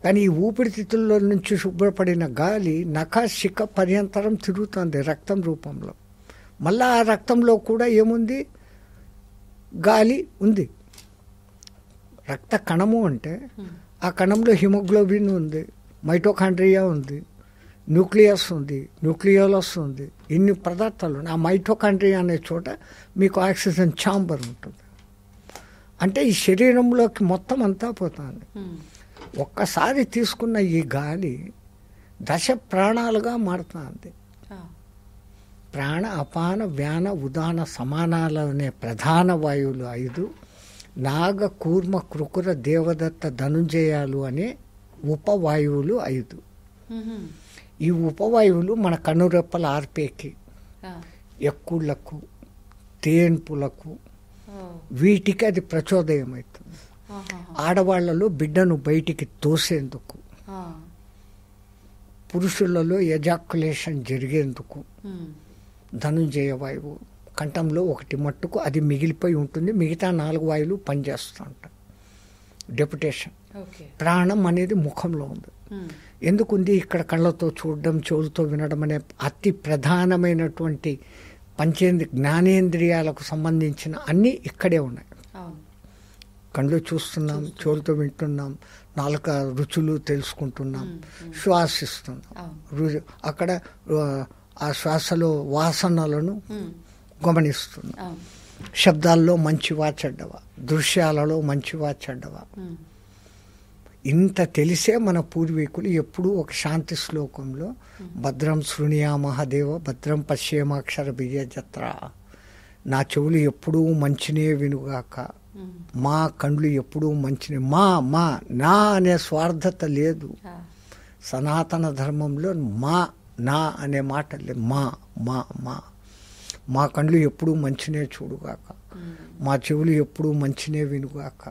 కానీ ఈ ఊపిరితిత్తుల్లో నుంచి శుభ్రపడిన గాలి నఖశిఖ పర్యంతరం తిరుగుతుంది రక్తం రూపంలో. మళ్ళీ ఆ రక్తంలో కూడా ఏముంది? గాలి ఉంది. రక్త కణము అంటే ఆ కణంలో హిమోగ్లోబిన్ ఉంది, మైటోకాండ్రియా ఉంది, న్యూక్లియస్ ఉంది, న్యూక్లియోలస్ ఉంది, ఇన్ని పదార్థాలు ఉన్నాయి. ఆ మైటోకాండ్రియా అనే చోట మీకు ఆక్సిజన్ ఛాంబర్ ఉంటుంది. అంటే ఈ శరీరంలోకి మొత్తం అంతా పోతుంది. ఒక్కసారి తీసుకున్న ఈ గాలి దశ ప్రాణాలుగా మారుతుంది. ప్రాణ, అపాన, వ్యాన, ఉదాన, సమానాలు అనే ప్రధాన వాయువులు 5, నాగ, కూర్మ, కృకుర, దేవదత్త, ధనుంజయాలు అనే ఉపవాయువులు 5. ఈ ఉపవాయువులు మన కనురెప్పల ఆర్పేకి, ఎక్కుళ్లకు, తేన్పులకు, వీటికి అది ప్రచోదయం అవుతుంది. ఆడవాళ్లలో బిడ్డను బయటికి తోసేందుకు, పురుషులలో ఎజాక్యులేషన్ జరిగేందుకు ధనుంజయ వాయువు కంఠంలో ఒకటి మట్టుకు అది మిగిలిపోయి ఉంటుంది. మిగతా 4 వాయువులు పనిచేస్తూ ఉంటాయి. డెప్యుటేషన్. ప్రాణం అనేది ముఖంలో ఉంది. ఎందుకుంది? ఇక్కడ కళ్ళతో చూడడం, చెవులతో వినడం అనే అతి ప్రధానమైనటువంటి జ్ఞానేంద్రియాలకు సంబంధించిన అన్నీ ఇక్కడే ఉన్నాయి. కళ్ళు చూస్తున్నాం, చెవులతో వింటున్నాం, నాలుక రుచులు తెలుసుకుంటున్నాం, శ్వాసిస్తున్నాం. అక్కడ ఆ శ్వాసలో వాసనలను గమనిస్తున్నాం. శబ్దాల్లో మంచివా చెడ్డవా, దృశ్యాలలో మంచివా చెడ్డవా. ఇంత తెలిసే మన పూర్వీకులు ఎప్పుడూ ఒక శాంతి శ్లోకంలో భద్రం శృణుయామహదేవ భద్రం పశ్యేమాక్షర బిజయజత్ర, నా చెవులు ఎప్పుడూ మంచినే వినుగాక, మా కండ్లు ఎప్పుడూ మంచినే, మా నా అనే స్వార్థత లేదు. సనాతన ధర్మంలో నా అనే మాట లేదు. మా కండ్లు ఎప్పుడూ మంచినే చూడుగాక, మా చెవులు ఎప్పుడూ మంచినే వినుగాక,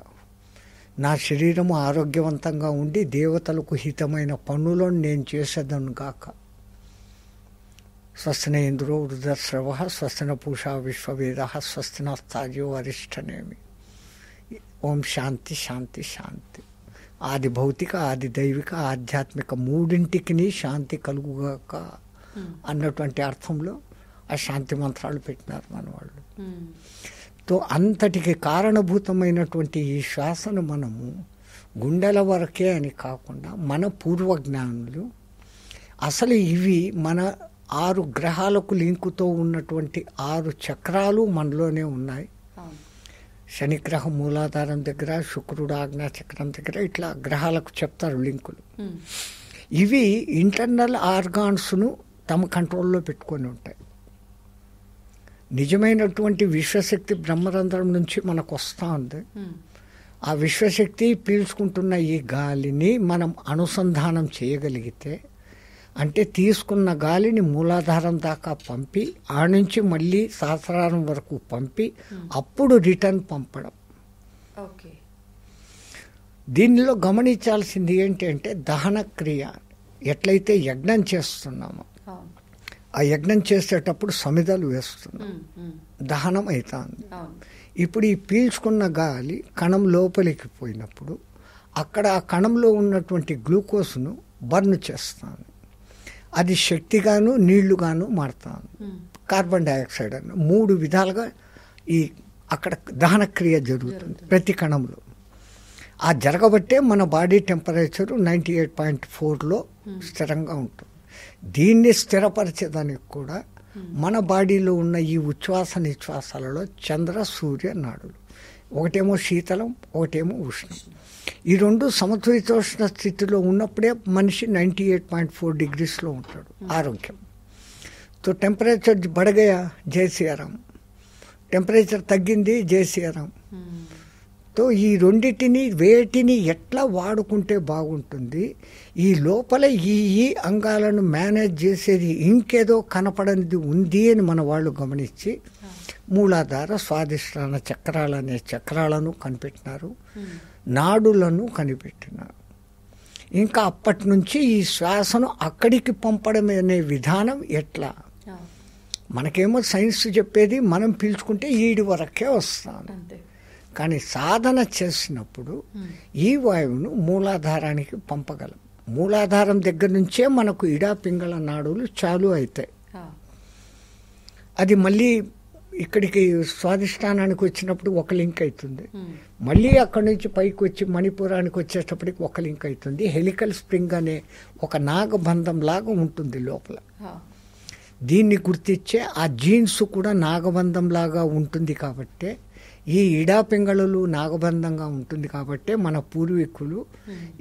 నా శరీరము ఆరోగ్యవంతంగా ఉండి దేవతలకు హితమైన పనులను నేను చేసేదను గాక. స్వస్తిన ఇంద్రో వృధశ్రవ స్వస్తిన పూషా విశ్వవేద స్వస్తిన స్థాజో అరిష్టనేమి. ఓం శాంతి శాంతి శాంతి. ఆది భౌతిక, ఆది దైవిక, ఆధ్యాత్మిక మూడింటికి శాంతి కలుగుగాక అన్నటువంటి అర్థంలో ఆ శాంతి మంత్రాలు పెట్టినారు మన వాళ్ళు. తో అంతటికి కారణభూతమైనటువంటి ఈ శ్వాసను మనము గుండెల వరకే అని కాకుండా మన పూర్వజ్ఞానులు అసలు ఇవి మన 6 గ్రహాలకు లింకుతో ఉన్నటువంటి 6 చక్రాలు మనలోనే ఉన్నాయి. శనిగ్రహం మూలాధారం దగ్గర, శుక్రుడు ఆజ్ఞా చక్రం దగ్గర, ఇట్లా గ్రహాలకు చెప్తారు లింకులు. ఇవి ఇంటర్నల్ ఆర్గాన్స్ను తమ కంట్రోల్లో పెట్టుకొని ఉంటాయి. నిజమైనటువంటి విశ్వశక్తి బ్రహ్మరంధ్రం నుంచి మనకు వస్తూ ఉంది. ఆ విశ్వశక్తి పీల్చుకుంటున్న ఈ గాలిని మనం అనుసంధానం చేయగలిగితే, అంటే తీసుకున్న గాలిని మూలాధారం దాకా పంపి ఆ నుంచి మళ్ళీ సహస్రారం వరకు పంపి అప్పుడు రిటర్న్ పంపడం. దీనిలో గమనించాల్సింది ఏంటి అంటే దహన క్రియ. ఎట్లయితే యజ్ఞం చేస్తున్నామో ఆ యజ్ఞం చేసేటప్పుడు సమిధలు వేస్తున్నాం, దహనం అవుతుంది. ఇప్పుడు ఈ పీల్చుకున్న గాలి కణం లోపలికి పోయినప్పుడు అక్కడ ఆ కణంలో ఉన్నటువంటి గ్లూకోజ్ను బర్న్ చేస్తాను. అది శక్తిగాను నీళ్లుగాను మారుతాను. కార్బన్ డైఆక్సైడ్ అని 3 విధాలుగా ఈ అక్కడ దహన క్రియ జరుగుతుంది ప్రతి కణంలో. ఆ జరగబట్టే మన బాడీ టెంపరేచరు 98.4లో స్థిరంగా ఉంటుంది. దీన్ని స్థిరపరిచేదానికి కూడా మన బాడీలో ఉన్న ఈ ఉచ్ఛ్వాస నిశ్వాసాలలో చంద్ర సూర్య నాడులు, ఒకటేమో శీతలం, ఒకటేమో ఉష్ణం. ఈ 2 సమతులితోష్ణ స్థితిలో ఉన్నప్పుడే మనిషి 98.4 డిగ్రీస్లో ఉంటాడు ఆరోగ్యం. తో టెంపరేచర్ బడగయా జై శ్రీరామ్, టెంపరేచర్ తగ్గింది జై శ్రీరామ్. తో ఈ రెండిటిని వేటిని ఎట్లా వాడుకుంటే బాగుంటుంది, ఈ లోపల ఈ అంగాలను మేనేజ్ చేసేది ఇంకేదో కనపడనిది ఉంది అని మన వాళ్ళు గమనించి మూలాధార స్వాదిష్టాన చక్రాలు అనే చక్రాలను కనిపెట్టినారు, నాడులను కనిపెట్టినారు. ఇంకా అప్పటి నుంచి ఈ శ్వాసను అక్కడికి పంపడం అనే విధానం ఎట్లా, మనకేమో సైన్స్ చెప్పేది మనం పీల్చుకుంటే ఈడి వరకే వస్తాను, కానీ సాధన చేసినప్పుడు ఈ వాయువును మూలాధారానికి పంపగలం. మూలాధారం దగ్గర నుంచే మనకు ఇడా పింగళ నాడులు చాలు అవుతాయి. అది మళ్ళీ ఇక్కడికి స్వాధిష్టానానికి వచ్చినప్పుడు ఒక లింక్ అవుతుంది. మళ్ళీ అక్కడి నుంచి పైకి వచ్చి మణిపురానికి వచ్చేటప్పటికి ఒక లింక్ అవుతుంది. హెలికల్ స్ప్రింగ్ అనే ఒక నాగబంధం లాగా ఉంటుంది లోపల. దీన్ని గుర్తించే ఆ జీన్స్ కూడా నాగబంధం లాగా ఉంటుంది. కాబట్టి ఈ ఇడా పింగళలు నాగబంధంగా ఉంటుంది. కాబట్టి మన పూర్వీకులు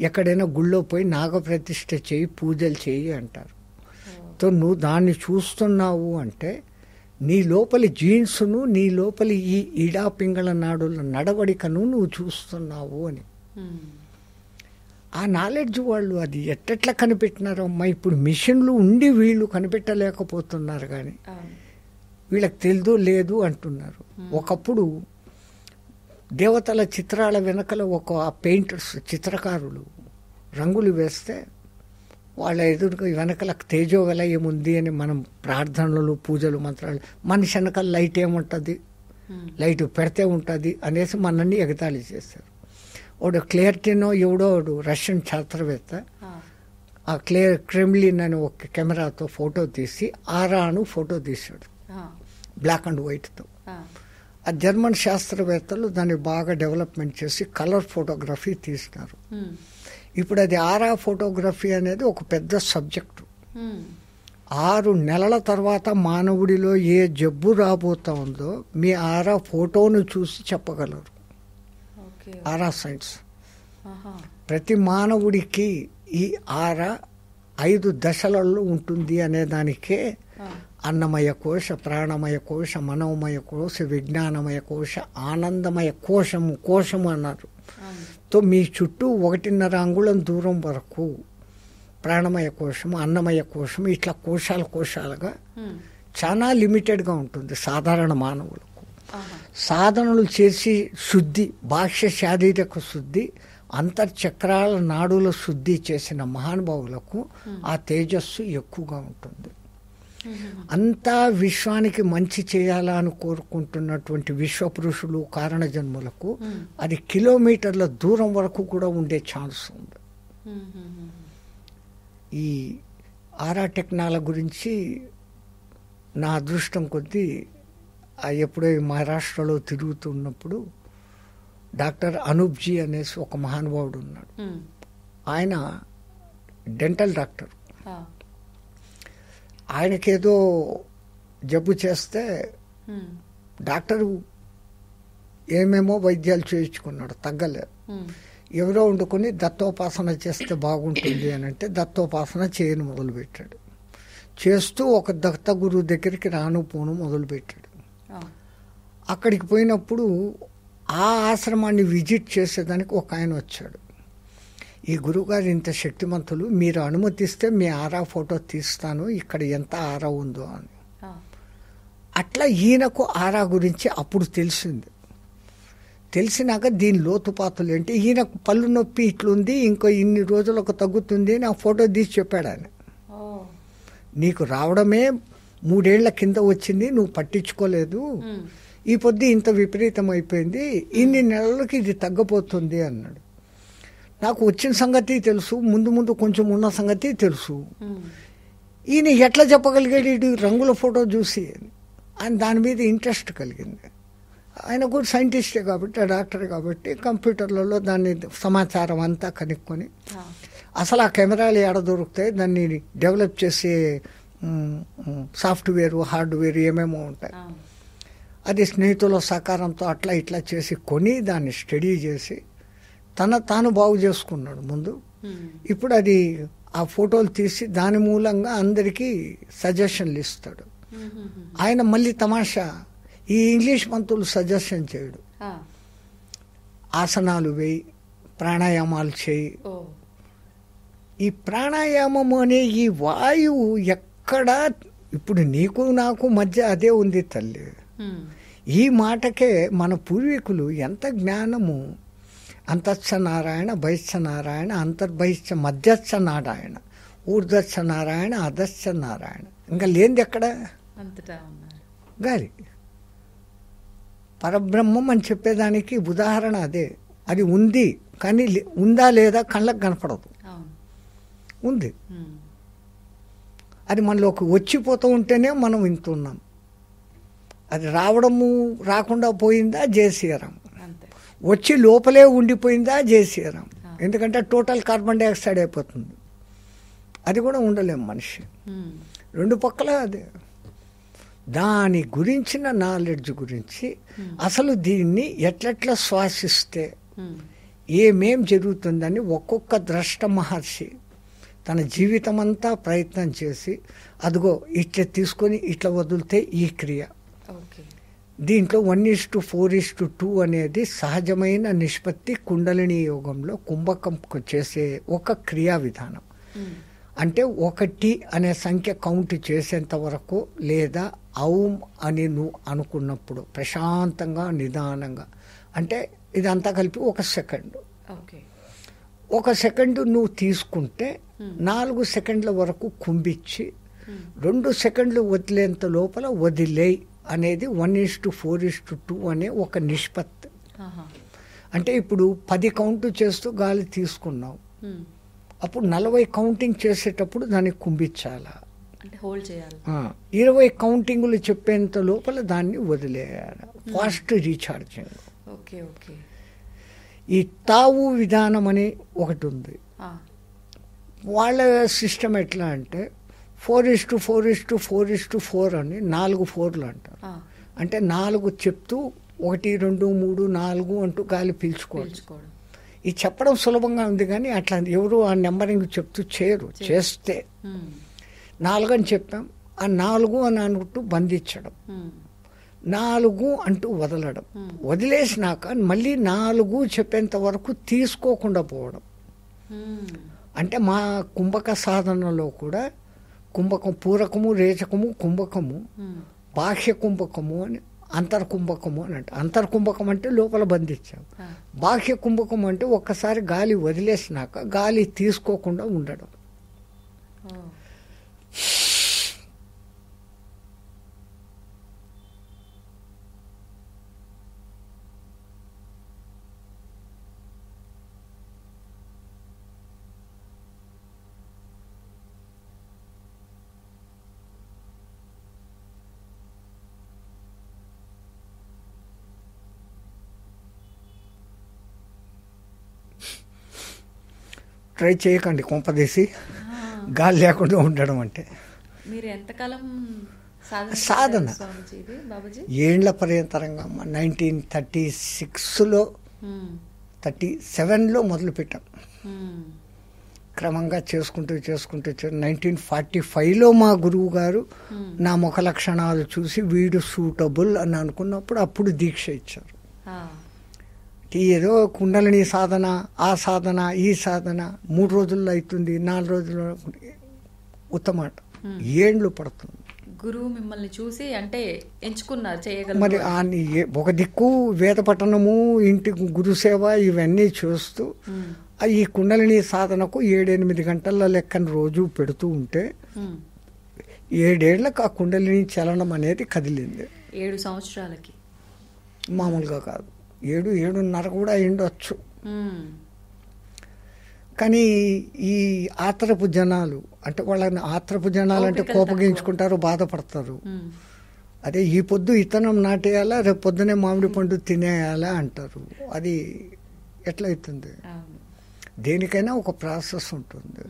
ఎక్కడైనా గుళ్ళో పోయి నాగప్రతిష్ఠ చేయి, పూజలు చేయి అంటారు. సో నువ్వు దాన్ని చూస్తున్నావు అంటే నీ లోపలి జీన్స్ను, నీ లోపలి ఈ ఇడా పింగళ నాడుల నడవడికను నువ్వు చూస్తున్నావు అని. ఆ నాలెడ్జ్ వాళ్ళు అది ఎట్టెట్లా కనిపెట్టినారో అమ్మా. ఇప్పుడు మిషన్లు ఉండి వీళ్ళు కనిపెట్టలేకపోతున్నారు, కానీ వీళ్ళకి తెలియదు లేదు అంటున్నారు. ఒకప్పుడు దేవతల చిత్రాల వెనకల ఒక పెయింటర్స్, చిత్రకారులు రంగులు వేస్తే వాళ్ళ ఎదురుగా వెనకల తేజో విలయం ఉంది అని మనం ప్రార్థనలు, పూజలు, మంత్రాలు, మనిషి వెనకాల లైట్ ఏముంటుంది, లైట్ పెడితే ఉంటుంది అనేసి మనల్ని ఎగతాళి చేశారు. వాడు క్లియర్టీనో ఎవడో రష్యన్ శాస్త్రవేత్త ఆ క్రెమ్లిన్ అని ఒక కెమెరాతో ఫోటో తీసి ఆరాను ఫోటో తీశాడు, బ్లాక్ అండ్ వైట్తో. ఆ జర్మన్ శాస్త్రవేత్తలు దాన్ని బాగా డెవలప్మెంట్ చేసి కలర్ ఫోటోగ్రఫీ తీసినారు. ఇప్పుడు అది ఆరా ఫోటోగ్రఫీ అనేది ఒక పెద్ద సబ్జెక్టు. 6 నెలల తర్వాత మానవుడిలో ఏ జబ్బు రాబోతా ఉందో మీ ఆరా ఫోటోను చూసి చెప్పగలరు. ఆరా సైన్స్ ప్రతి మానవుడికి ఈ ఆరా 5 దశలలో ఉంటుంది అనే దానికే అన్నమయ కోశ, ప్రాణమయ కోశ, మనోమయ కోశ, విజ్ఞానమయ కోశ, ఆనందమయ కోశము అన్నారు. తో మీ చుట్టూ 1.5 అంగుళం దూరం వరకు ప్రాణమయ కోశము, అన్నమయ కోశము, ఇట్లా కోశాలుగా చాలా లిమిటెడ్గా ఉంటుంది సాధారణ మానవులకు. సాధనలు చేసి శుద్ధి, బాహ్య శారీరక శుద్ధి, అంతర్చక్రాల నాడుల శుద్ధి చేసిన మహానుభావులకు ఆ తేజస్సు ఎక్కువగా ఉంటుంది. అంతా విశ్వానికి మంచి చేయాలని కోరుకుంటున్నటువంటి విశ్వపురుషులు, కారణ జన్ములకు అది కిలోమీటర్ల దూరం వరకు కూడా ఉండే ఛాన్స్ ఉంది. ఈ ఆరా టెక్నాలజీ గురించి నా అదృష్టం కొద్దీ ఎప్పుడో మహారాష్ట్రలో తిరుగుతున్నప్పుడు డాక్టర్ అనూప్జీ అనేసి ఒక మహానుభావుడు ఉన్నాడు. ఆయన డెంటల్ డాక్టర్. ఆయనకేదో జబ్బు చేస్తే డాక్టరు ఏమేమో వైద్యాలు చేయించుకున్నాడు, తగ్గలేదు. ఎవరో వండుకొని దత్తోపాసన చేస్తే బాగుంటుంది అని అంటే దత్తోపాసన చేయను మొదలుపెట్టాడు. చేస్తూ ఒక దత్త గురువు దగ్గరికి రాను పోను మొదలుపెట్టాడు. అక్కడికి పోయినప్పుడు ఆ ఆశ్రమాన్ని విజిట్ చేసేదానికి ఒక ఆయన వచ్చాడు. ఈ గురువుగారు ఇంత శక్తిమంతులు, మీరు అనుమతిస్తే మీ ఆరా ఫోటో తీస్తాను, ఇక్కడ ఎంత ఆరా ఉందో అని. అట్లా ఈయనకు ఆరా గురించి అప్పుడు తెలిసింది. తెలిసినాక దీని లోతుపాతులు ఏంటి, ఈయనకు పళ్ళు నొప్పి ఇట్లుంది, ఇంకో ఇన్ని రోజులకు తగ్గుతుంది అని ఆ ఫోటో తీసి చెప్పాడు ఆయన. నీకు రావడమే 3 ఏళ్ల కింద వచ్చింది, నువ్వు పట్టించుకోలేదు, ఈ పొద్దు ఇంత విపరీతం అయిపోయింది, ఇన్ని నెలలకి ఇది తగ్గపోతుంది అన్నాడు. నాకు వచ్చిన సంగతి తెలుసు, ముందు కొంచెం ఉన్న సంగతి తెలుసు. ఈయన ఎట్లా చెప్పగలిగాడు రంగుల ఫోటో చూసి అని దాని మీద ఇంట్రెస్ట్ కలిగింది. ఆయన కూడా సైంటిస్టే కాబట్టి, డాక్టర్ కాబట్టి కంప్యూటర్లలో దాన్ని సమాచారం అంతా కనుక్కొని అసలు ఆ కెమెరాలు ఎక్కడ దొరుకుతాయి, దాన్ని డెవలప్ చేసే సాఫ్ట్వేర్, హార్డ్వేర్ ఏమేమో ఉంటాయి. అది స్నేహితుల సహకారంతో అట్లా ఇట్లా చేసి కొని దాన్ని స్టడీ చేసి తాను బాగు చేసుకున్నాడు ముందు. ఇప్పుడు అది ఆ ఫోటోలు తీసి దాని మూలంగా అందరికీ సజెషన్లు ఇస్తాడు. ఆయన మళ్ళీ తమాషా ఈ ఇంగ్లీష్ మంత్రులు సజెషన్ చేయడు, ఆసనాలు వేయి, ప్రాణాయామాలు చేయి. ఈ ప్రాణాయామము అనే ఈ వాయువు ఎక్కడ ఇప్పుడు నీకు నాకు మధ్య అదే ఉంది తల్లి. ఈ మాటకే మన పూర్వీకులు ఎంత జ్ఞానము, అంతశ్చ నారాయణ, బహిశ్చ నారాయణ, అంతర్బహిశ్చ మధ్యశ్చ నారాయణ, ఊర్ధశ్చ నారాయణ, అధశ్చ నారాయణ. ఇంకా లేనిది ఎక్కడ? గాలి. పరబ్రహ్మం అని చెప్పేదానికి ఉదాహరణ అదే. అది ఉంది, కానీ ఉందా లేదా కళ్ళకు కనపడదు. ఉంది, అది మనలోకి వచ్చిపోతూ ఉంటేనే మనం వింటున్నాం. అది రావడము రాకుండా పోయిందా జేసీరాం, వచ్చి లోపలే ఉండిపోయిందా జేసీరాం. ఎందుకంటే టోటల్ కార్బన్ డైఆక్సైడ్ అయిపోతుంది, అది కూడా ఉండలేం మనిషి. రెండు పక్కల అదే. దాని గురించిన నాలెడ్జ్ గురించి అసలు దీన్ని ఎట్లెట్లా శ్వాసిస్తే ఏమేం జరుగుతుందని ఒక్కొక్క ద్రష్ట మహర్షి తన జీవితం అంతా ప్రయత్నం చేసి అదిగో ఇట్లా తీసుకొని ఇట్లా వదిలితే ఈ క్రియ. దీంట్లో 1:4:2 అనేది సహజమైన నిష్పత్తి కుండలిని యోగంలో కుంభకం చేసే ఒక క్రియా విధానం. అంటే 1 అనే సంఖ్య కౌంట్ చేసేంత వరకు, లేదా ఔం అని నువ్వు అనుకున్నప్పుడు ప్రశాంతంగా నిదానంగా, అంటే ఇదంతా కలిపి 1 సెకండ్. 1 సెకండ్ నువ్వు తీసుకుంటే 4 సెకండ్ల వరకు కుంభించి 2 సెకండ్లు వదిలేంత లోపల వదిలేయి అనేది 1:4:2 అనే ఒక నిష్పత్తి. అంటే ఇప్పుడు 10 కౌంట్ చేస్తూ గాలి తీసుకున్నావు, అప్పుడు 40 కౌంటింగ్ చేసేటప్పుడు దాన్ని కుంభించాలా, 20 కౌంటింగ్లు చెప్పేంత లోపల దాన్ని వదిలేయాలి. Fast recharging. ఈ తావు విధానం అని ఒకటి ఉంది. వాళ్ళ సిస్టమ్ ఎట్లా అంటే 4:4:4:4 అని 4 4లు అంటారు. అంటే 4 చెప్తూ 1 2 3 4 అంటూ గాలి పీల్చుకోవడం. ఇది చెప్పడం సులభంగా ఉంది, కానీ అట్లా ఎవరు ఆ నెంబరింగ్ చెప్తూ చేయరు. చేస్తే 4 అని చెప్పాం, ఆ 4 అని అనుకుంటూ బంధించడం, 4 అంటూ వదలడం, వదిలేసినాక మళ్ళీ 4 చెప్పేంత వరకు తీసుకోకుండా పోవడం. అంటే మా కుంభక సాధనలో కూడా కుంభకం, పూరకము, రేచకము, కుంభకము, బాహ్య కుంభకము అని, అంతర్కుంభకము అని అంటే. అంతర్కుంభకం అంటే లోపల బంధించాం, బాహ్య కుంభకం అంటే ఒక్కసారి గాలి వదిలేసినాక గాలి తీసుకోకుండా ఉండడం. ట్రై చేయకండి కొంపదీసి గాలి లేకుండా ఉండడం అంటే. మీరు ఎంతకాలం సాధన ఏండ్ల పర్యంతరంగా 1936లో 37లో మొదలుపెట్టాం. క్రమంగా చేసుకుంటూ 1945లో మా గురువు గారు నా ముఖ లక్షణాలు చూసి వీడు సూటబుల్ అని అనుకున్నప్పుడు అప్పుడు దీక్ష ఇచ్చారు. ఏదో కుండలిని సాధన, ఆ సాధన, ఈ సాధన 3 రోజుల్లో అవుతుంది, 4 రోజుల్లో ఉత్తమాట ఏండ్లు పడుతుంది. గురువు మిమ్మల్ని చూసి అంటే ఎంచుకున్నారు చేయగలరు. మరి ఒక దిక్కు వేద పఠనము, ఇంటి గురుసేవ ఇవన్నీ చూస్తూ ఈ కుండలిని సాధనకు 7-8 గంటల లెక్కన రోజు పెడుతూ ఉంటే 7 ఏళ్లకు ఆ కుండలిని చలనం అనేది కదిలింది. 7 సంవత్సరాలకి మామూలుగా కాదు, 7-7.5 కూడా అయ్యుండొచ్చు. కానీ ఈ ఆత్రపు జనాలు అంటే వాళ్ళని ఆత్రపు జనాలు అంటే కోపగించుకుంటారు, బాధపడతారు. అదే ఈ పొద్దు ఇతనం నాటేయాలా, రేపు పొద్దునే మామిడి పండు తినేయాలా అంటారు. అది ఎట్లయితుంది? దేనికైనా ఒక ప్రాసెస్ ఉంటుంది.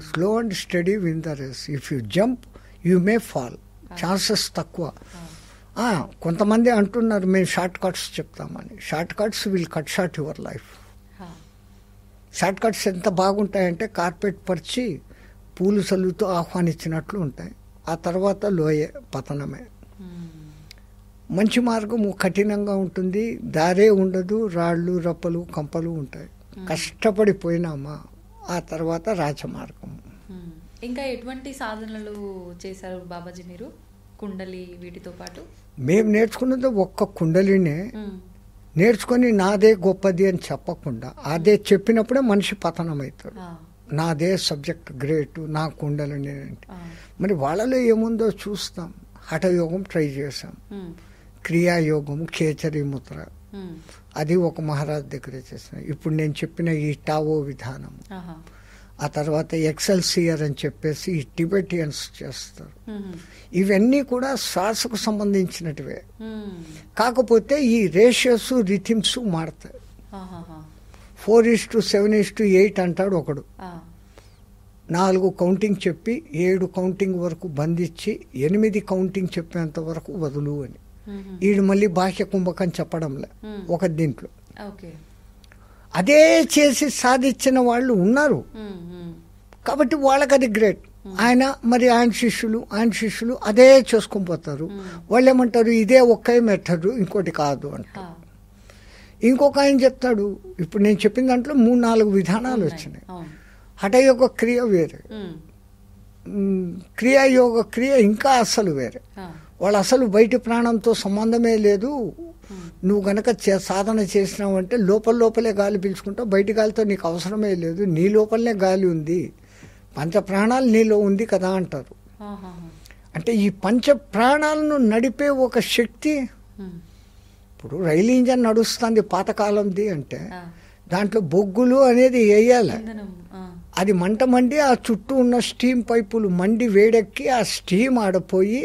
Slow and steady win the race. If you jump you may fall, chances తక్కువ. కొంతమంది అంటున్నారు మేము షార్ట్ కట్స్ చెప్తామని. Short cuts will cut short your life. Short cuts ఎంత బాగుంటాయంటే కార్పెట్ పరిచి పూలు చల్లుతూ ఆహ్వానించినట్లు ఉంటాయి. ఆ తర్వాత లోయే, పతనమే. మంచి మార్గం కఠినంగా ఉంటుంది, దారే ఉండదు, రాళ్ళు రప్పలు కంపలు ఉంటాయి. కష్టపడిపోయినామా ఆ తర్వాత రాజమార్గం. ఇంకా ఎటువంటి సాధనలు చేశారు బాబాజీ మీరు కుండలి వీటితో పాటు? మేము నేర్చుకున్నది ఒక్క కుండలినే నేర్చుకొని నాదే గొప్పది అని చెప్పకుండా అదే చెప్పినప్పుడే మనిషి పతనం అవుతాడు. నాదే సబ్జెక్ట్ గ్రేట్, నా కుండలిని అంటే. మరి వాళ్ళలో ఏముందో చూస్తాం. హఠయోగం ట్రై చేసాం, క్రియాయోగము ఖేచరీ ముద్ర, అది ఒక మహారాజ్ దగ్గర చేసిన. ఇప్పుడు నేను చెప్పిన ఈ టావో విధానం, ఆ తర్వాత ఎక్సెల్సియర్ అని చెప్పేసి ఈ టిబెటియన్స్ చేస్తారు. ఇవన్నీ కూడా శ్వాసకు సంబంధించినటివే, కాకపోతే ఈ రేషియోస్ రిథిమ్స్ మారుతాయి. 4:7:8 అంటాడు ఒకడు, 4 కౌంటింగ్ చెప్పి 7 కౌంటింగ్ వరకు బంధించి 8 కౌంటింగ్ చెప్పేంత వరకు వదులు అని. ఈడు మళ్ళీ బాహ్య కుంభకం చెప్పడంలే ఒక దీంట్లో. అదే చేసి సాధించిన వాళ్ళు ఉన్నారు కాబట్టి వాళ్ళకి అది గ్రేట్. ఆయన శిష్యులు అదే చేసుకొని పోతారు. వాళ్ళు ఏమంటారు, ఇదే ఒకే మెథడ్, ఇంకోటి కాదు అంటారు. ఇంకొక ఆయన చెప్తాడు, ఇప్పుడు నేను చెప్పిన దాంట్లో 3-4 విధానాలు వచ్చినాయి. హఠయోగ క్రియ వేరే, క్రియాయోగ క్రియ ఇంకా అసలు వేరే. వాళ్ళు అసలు బయటి ప్రాణంతో సంబంధమే లేదు. నువ్వు గనక సాధన చేసినావంటే లోపలే గాలి పీల్చుకుంటావు, బయటి గాలితో నీకు అవసరమే లేదు, నీ లోపలనే గాలి ఉంది, పంచ ప్రాణాలు నీలో ఉంది కదా అంటారు. అంటే ఈ పంచ ప్రాణాలను నడిపే ఒక శక్తి. ఇప్పుడు రైలు ఇంజన్ నడుస్తుంది పాతకాలంది అంటే దాంట్లో బొగ్గులు అనేది వేయాలి. అది మంట మండి ఆ చుట్టూ ఉన్న స్టీమ్ పైపులు మండి వేడెక్కి ఆ స్టీమ్ ఆడపోయి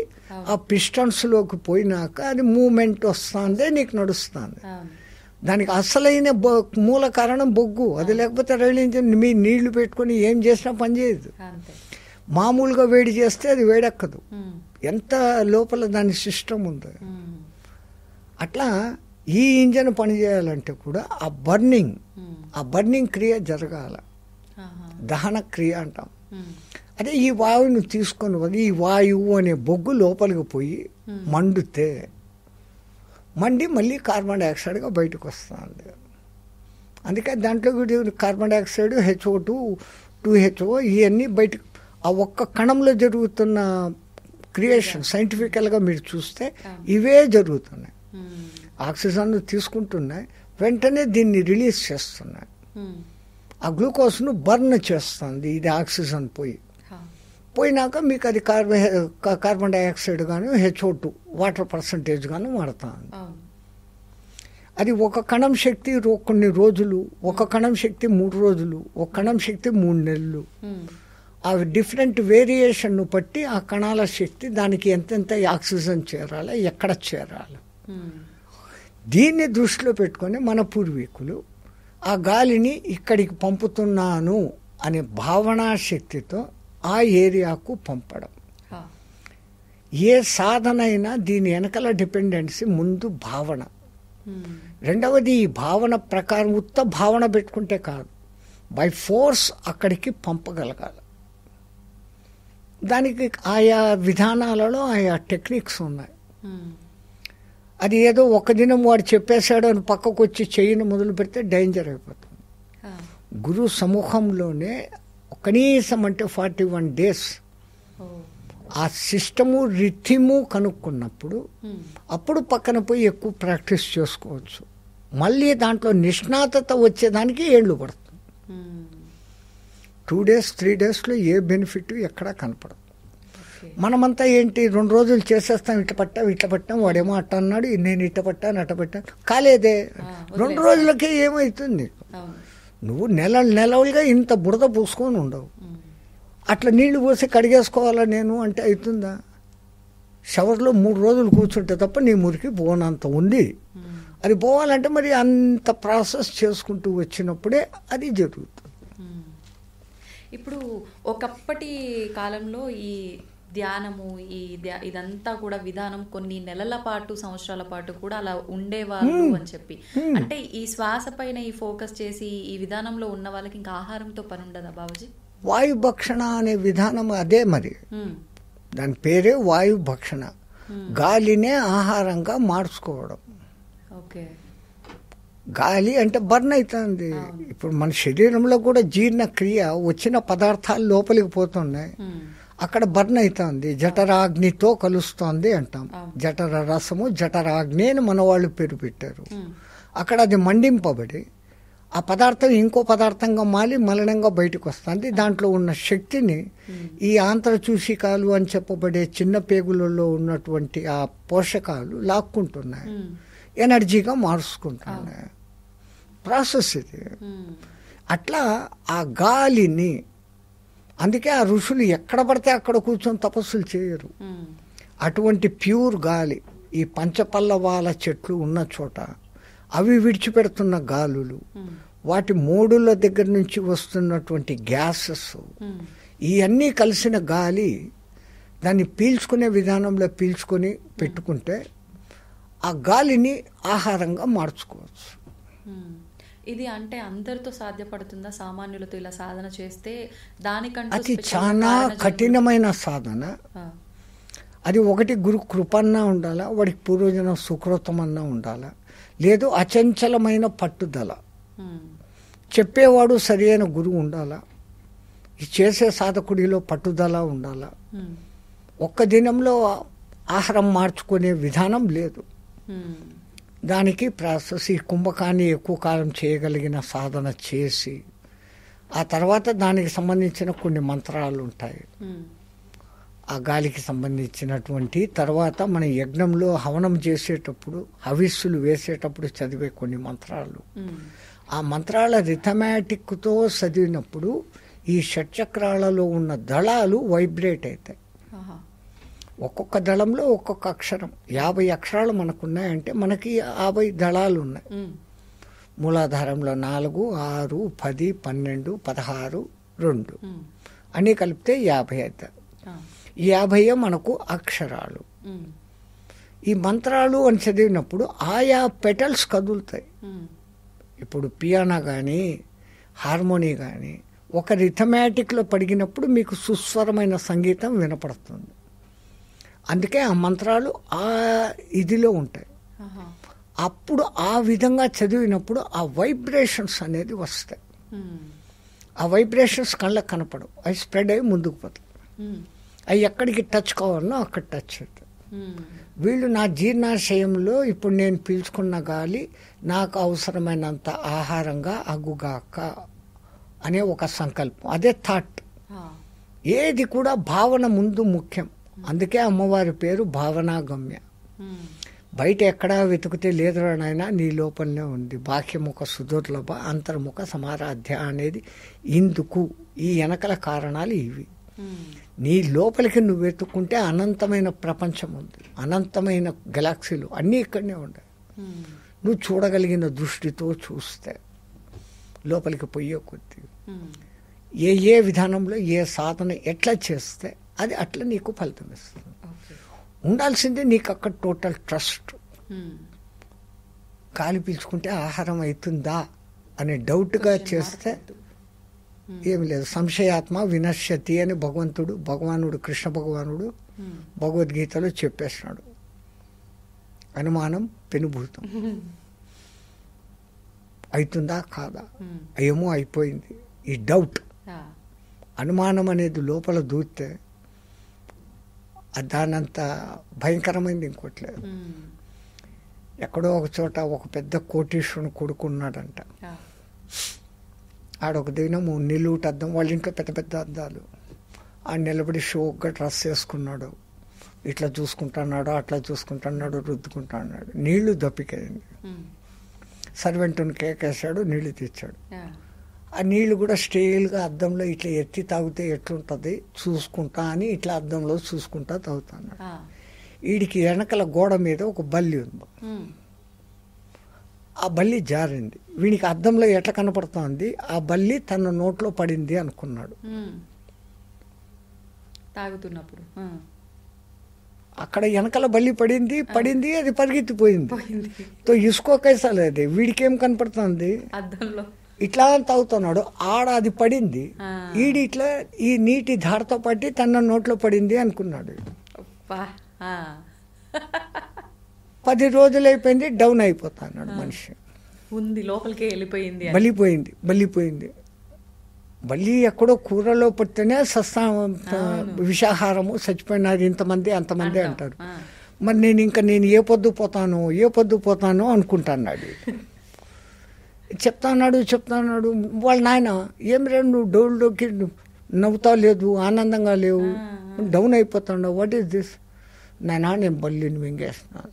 ఆ పిస్టన్స్లోకి పోయినాక అది మూమెంట్ వస్తుంది, నీకు నడుస్తుంది. దానికి అసలైన మూల కారణం బొగ్గు. అది లేకపోతే రైలు ఇంజన్ మీ నీళ్లు పెట్టుకొని ఏం చేసినా పనిచేయదు. మామూలుగా వేడి చేస్తే అది వేడెక్కదు, ఎంత లోపల దాని సిస్టమ్ ఉందో. అట్లా ఈ ఇంజన్ పనిచేయాలంటే కూడా ఆ బర్నింగ్ క్రియ జరగాల, దహన క్రియ అంటాం. అదే ఈ వాయువును తీసుకొని ఈ వాయువు అనే బొగ్గు లోపలికి పోయి మండి మళ్ళీ కార్బన్ డైఆక్సైడ్గా బయటకు వస్తుంది. అందుకే దాంట్లో కార్బన్ డైఆక్సైడ్, HO2, 2HO ఇవన్నీ బయటకు ఆ ఒక్క కణంలో జరుగుతున్న క్రియేషన్. సైంటిఫికల్గా మీరు చూస్తే ఇవే జరుగుతున్నాయి. ఆక్సిజన్ తీసుకుంటున్నాయి, వెంటనే దీన్ని రిలీజ్ చేస్తున్నాయి. ఆ గ్లూకోజ్ను బర్న్ చేస్తుంది ఇది ఆక్సిజన్ పోయినాక మీకు అది కార్బన్ డైఆక్సైడ్ గాను HO2 వాటర్ పర్సంటేజ్ గాను మారుతుంది. అది ఒక కణం శక్తి కొన్ని రోజులు, ఒక కణం శక్తి 3 రోజులు, ఒక కణం శక్తి 3 నెలలు. ఆ డిఫరెంట్ వేరియేషన్ను బట్టి ఆ కణాల శక్తి దానికి ఎంతెంత ఆక్సిజన్ చేరాలి, ఎక్కడ చేరాలి. దీన్ని దృష్టిలో పెట్టుకొని మన పూర్వీకులు ఆ గాలిని ఇక్కడికి పంపుతున్నాను అనే భావనా శక్తితో ఆ ఏరియాకు పంపడం. ఏ సాధన అయినా దీని వెనకాల డిపెండెన్సీ ముందు భావన. రెండవది ఈ భావన ప్రకారం ఉత్త భావన పెట్టుకుంటే కాదు, బై ఫోర్స్ అక్కడికి పంపగలగాలి. దానికి ఆయా విధానాలలో ఆయా టెక్నిక్స్ ఉన్నాయి. అది ఏదో ఒక దినం వాడు చెప్పేశాడు అని పక్కకు వచ్చి చేయను మొదలు పెడితే డేంజర్ అయిపోతుంది. గురు సమూహంలోనే కనీసం అంటే 41 days ఆ సిస్టము రిథిము కనుక్కున్నప్పుడు అప్పుడు పక్కన పోయి ఎక్కువ ప్రాక్టీస్ చేసుకోవచ్చు. మళ్ళీ దాంట్లో నిష్ణాతత వచ్చేదానికి ఏళ్ళు పడుతుంది. 2 days 3 daysలో ఏ బెనిఫిట్ ఎక్కడా కనపడదు. మనమంతా ఏంటి 2 రోజులు చేసేస్తాం, ఇట్ట పట్టాం, వాడేమో అట్ట అన్నాడు, నేను ఇట్ట పట్టాను, కాలేదే 2 రోజులకే ఏమవుతుంది. నువ్వు నెలలుగా ఇంత బురద పూసుకొని ఉండవు. అట్లా నీళ్లు పోసి కడిగేసుకోవాలా నేను అంటే అవుతుందా? షవర్లో 3 రోజులు కూర్చుంటే తప్ప నీ మురికి పోనంత ఉంది. అది పోవాలంటే మరి అంత ప్రాసెస్ చేసుకుంటూ వచ్చినప్పుడే అది జరుగుతుంది. ఇప్పుడు ఒకప్పటి కాలంలో ఈ ధ్యానము ఇదంతా కూడా విధానం కొన్ని నెలల పాటు సంవత్సరాల పాటు కూడా అలా ఉండేవాళ్ళు అని చెప్పి, అంటే ఈ శ్వాస పైన ఈ ఫోకస్ చేసి ఈ విధానంలో ఉన్న వాళ్ళకి ఇంకా ఆహారంతో పని ఉండదా బాబుజీ? వాయు భక్షణ అనే విధానం అదే, మరి దాని పేరే వాయు భక్షణ. గాలినే ఆహారంగా మార్చుకోవడం. ఓకే, గాలి అంటే బర్న్ అవుతుంది. ఇప్పుడు మన శరీరంలో కూడా జీర్ణక్రియ వచ్చిన పదార్థాలు లోపలికి పోతున్నాయి, అక్కడ బర్న్ అవుతుంది, జఠరాగ్నితో కలుస్తోంది అంటాం. జఠర రసము జఠరాగ్ని అని మన వాళ్ళు పేరు పెట్టారు. అక్కడ అది మండింపబడి ఆ పదార్థం ఇంకో పదార్థంగా మాలి మలినంగా బయటకు వస్తుంది. దాంట్లో ఉన్న శక్తిని ఈ ఆంత్రచూషికాలు అని చెప్పబడే చిన్న పేగులలో ఉన్నటువంటి ఆ పోషకాలు లాక్కుంటున్నాయి, ఎనర్జీగా మార్చుకుంటున్నాయి. ప్రాసెస్ ఇది. అట్లా ఆ గాలిని, అందుకే ఆ ఋషులు ఎక్కడ పడితే అక్కడ కూర్చొని తపస్సులు చేయరు. అటువంటి ప్యూర్ గాలి, ఈ పంచపల్లవాల చెట్లు ఉన్న చోట అవి విడిచిపెడుతున్న గాలులు, వాటి మోడుల దగ్గర నుంచి వస్తున్నటువంటి గ్యాసెస్, ఇవన్నీ కలిసిన గాలి దాన్ని పీల్చుకునే విధానంలో పీల్చుకొని పెట్టుకుంటే ఆ గాలిని ఆహారంగా మార్చుకోవచ్చు. ఇది అంటే అందరితో సాధ్యపడుతుందా? సామాన్యులతో ఇలా సాధన చేస్తే దానికంటే అది చాలా కఠినమైన సాధన. అది ఒకటి గురు కృపన్నా ఉండాలా, వాడికి పూర్వజన సుకృతమన్నా ఉండాలా, లేదు అచంచలమైన పట్టుదల, చెప్పేవాడు సరి అయిన గురువు ఉండాలా, ఈ చేసే సాధకుడిలో పట్టుదల ఉండాలా. ఒక్క దినంలో ఆహారం మార్చుకునే విధానం లేదు. దానికి ప్రాసెస్. ఈ కుంభకాన్ని ఎక్కువ కాలం చేయగలిగిన సాధన చేసి ఆ తర్వాత దానికి సంబంధించిన కొన్ని మంత్రాలు ఉంటాయి. ఆ గాలికి సంబంధించినటువంటి తర్వాత మన యజ్ఞంలో హవనం చేసేటప్పుడు, హవిస్సులు వేసేటప్పుడు చదివే కొన్ని మంత్రాలు, ఆ మంత్రాల రిథమాటిక్తో చదివినప్పుడు ఈ షట్చక్రాలలో ఉన్న దళాలు వైబ్రేట్ అవుతాయి. ఒక్కొక్క దళంలో ఒక్కొక్క అక్షరం, 50 అక్షరాలు మనకున్నాయంటే మనకి 50 దళాలు ఉన్నాయి. మూలాధారంలో 4, 6, 10, 12, 16, 2 అన్నీ కలిపితే 50 అవుతాయి. 50 మనకు అక్షరాలు. ఈ మంత్రాలు అని చదివినప్పుడు ఆయా పెటల్స్ కదులుతాయి. ఇప్పుడు పియానో కానీ హార్మోనీ కానీ ఒక రిథమాటిక్లో పడిగినప్పుడు మీకు సుస్వరమైన సంగీతం వినపడుతుంది. అందుకే ఆ మంత్రాలు ఆ ఇదిలో ఉంటాయి. అప్పుడు ఆ విధంగా చదివినప్పుడు ఆ వైబ్రేషన్స్ అనేది వస్తాయి. ఆ వైబ్రేషన్స్ కళ్ళకు కనపడవు, అవి స్ప్రెడ్ అయ్యి ముందుకు పోతాయి. అవి ఎక్కడికి టచ్ కావాలనో అక్కడ టచ్ అవుతాయి. వీళ్ళు నా జీర్ణాశయంలో ఇప్పుడు నేను పీల్చుకున్న గాలి నాకు అవసరమైనంత ఆహారంగా అగుగాక అనే ఒక సంకల్పం, అదే థాట్. ఏది కూడా భావన ముందు ముఖ్యం. అందుకే అమ్మవారి పేరు భావనాగమ్య. బయట ఎక్కడా వెతికితే లేదురానైనా నీ లోపలనే ఉంది. బాహ్యముఖ సుదుర్లభ అంతర్ముఖ సమారాధ్య అనేది ఇందుకు. ఈ వెనకల కారణాలు ఇవి. నీ లోపలికి నువ్వు వెతుక్కుంటే అనంతమైన ప్రపంచం ఉంది, అనంతమైన గెలాక్సీలు అన్నీ ఇక్కడనే ఉన్నాయి. నువ్వు చూడగలిగిన దృష్టితో చూస్తే లోపలికి పోయే కొద్ది ఏ విధానంలో ఏ సాధన ఎట్లా చేస్తే అది అట్లా నీకు ఫలితం ఇస్తుంది. ఉండాల్సిందే నీకు అక్కడ టోటల్ ట్రస్ట్. గాలి పీల్చుకుంటే ఆహారం అవుతుందా అనే డౌట్గా చేస్తే ఏమి లేదు. సంశయాత్మ వినశ్యతి అని భగవానుడు కృష్ణ భగవానుడు భగవద్గీతలో చెప్పేసినాడు. అనుమానం పెనుభూతం. అవుతుందా కాదా, ఏమో అయిపోయింది. ఈ డౌట్, అనుమానం అనేది లోపల దూరితే దానంత భయంకరమైంది ఇంకోటి లేదు. ఎక్కడో ఒక చోట ఒక పెద్ద కోటీశ్వరుని కొడుకున్నాడంట. ఆడొక దినం నిలువుట అద్దం, వాళ్ళ ఇంట్లో పెద్ద పెద్ద అద్దాలు, ఆ నిలబడి షోక్గా డ్రెస్ వేసుకున్నాడు. ఇట్లా చూసుకుంటున్నాడు, అట్లా చూసుకుంటున్నాడు, రుద్దుకుంటున్నాడు. నీళ్లు దప్పికైంది. సర్వెంట్ని కేకేశాడు, నీళ్లు తెచ్చాడు. ఆ నీళ్లు కూడా స్టైల్గా అద్దంలో ఇట్లా ఎత్తి తాగితే ఎట్లుంటుంది చూసుకుంటా అని ఇట్లా అద్దంలో చూసుకుంటా తాగుతున్నాడు. వీడికి వెనకల గోడ మీద ఒక బల్లి ఉంది. ఆ బల్లి జారింది. వీనికి అద్దంలో ఎట్లా కనపడుతోంది, ఆ బల్లి తన నోట్లో పడింది అనుకున్నాడు తాగుతున్నప్పుడు. అక్కడ వెనకల బల్లి పడింది, అది పరిగెత్తిపోయింది. తో ఇసుకోకేసాలేదు. వీడికేం కనపడుతుంది, అద్దంలో ఇట్లా తాగుతున్నాడు. ఆడ అది పడింది, ఈడి ఇట్లా ఈ నీటి ధారతో పట్టి తన నోట్లో పడింది అనుకున్నాడు. 10 రోజులు అయిపోయింది, డౌన్ అయిపోతాడు మనిషి. ఉంది లోపలికి వెళ్ళిపోయింది, బల్లిపోయింది. బల్లి ఎక్కడో కూరలో పడితేనే విషాహారము, చచ్చిపోయినారు ఇంతమంది అంతమంది అంటారు. మరి నేను ఏ పొద్దు పోతాను అనుకుంటున్నాడు. చెప్తాన్నాడు వాళ్ళ నాయన ఏం రే నువ్వు డోల్లోకి నవ్వుతా లేదు, ఆనందంగా లేవు, డౌన్ అయిపోతాడు. What is this? నేను బల్లిని మింగేస్తున్నాను.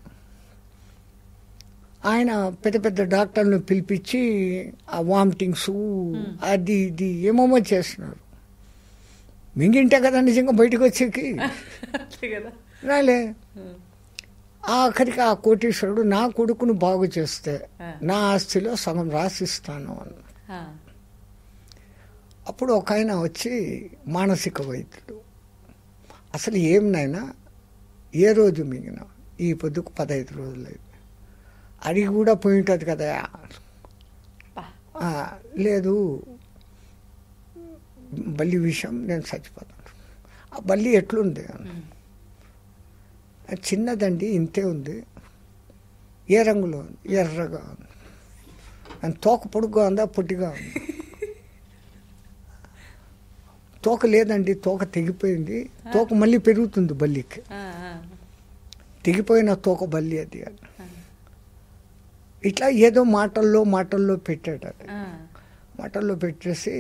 ఆయన పెద్ద పెద్ద డాక్టర్లను పిలిపించి ఆ వామిటింగ్స్ అది ఇది ఏమేమో చేస్తున్నారు. మింగింటే కదా నిజంగా బయటకు వచ్చేకి రాలే. ఆఖరికి ఆ కోటీశ్వరుడు నా కొడుకును బాగు చేస్తే నా ఆస్తిలో సగం రాసిస్తాను అన్న. అప్పుడు ఒక ఆయన వచ్చి మానసిక వైద్యుడు, అసలు ఏమినైనా ఏ రోజు మింగినా ఈ పొద్దుకు 15 రోజులు అయింది, అడిగి కూడా పోయి ఉంటుంది కదా. లేదు బల్లి విషయం నేను చచ్చిపోతాను. ఆ బల్లి ఎట్లుంది? చిన్నదండి, ఇంతే ఉంది. ఏ రంగులో ఉంది? ఎర్రగా ఉంది. అని తోక పొడుగ్గా ఉందా పొట్టిగా ఉంది? తోక లేదండి, తోక తెగిపోయింది. తోక మళ్ళీ పెరుగుతుంది బల్లికి. తెగిపోయిన తోక బల్లి అది. ఇట్లా ఏదో మాటల్లో పెట్టాడు. అది మాటల్లో పెట్టేసి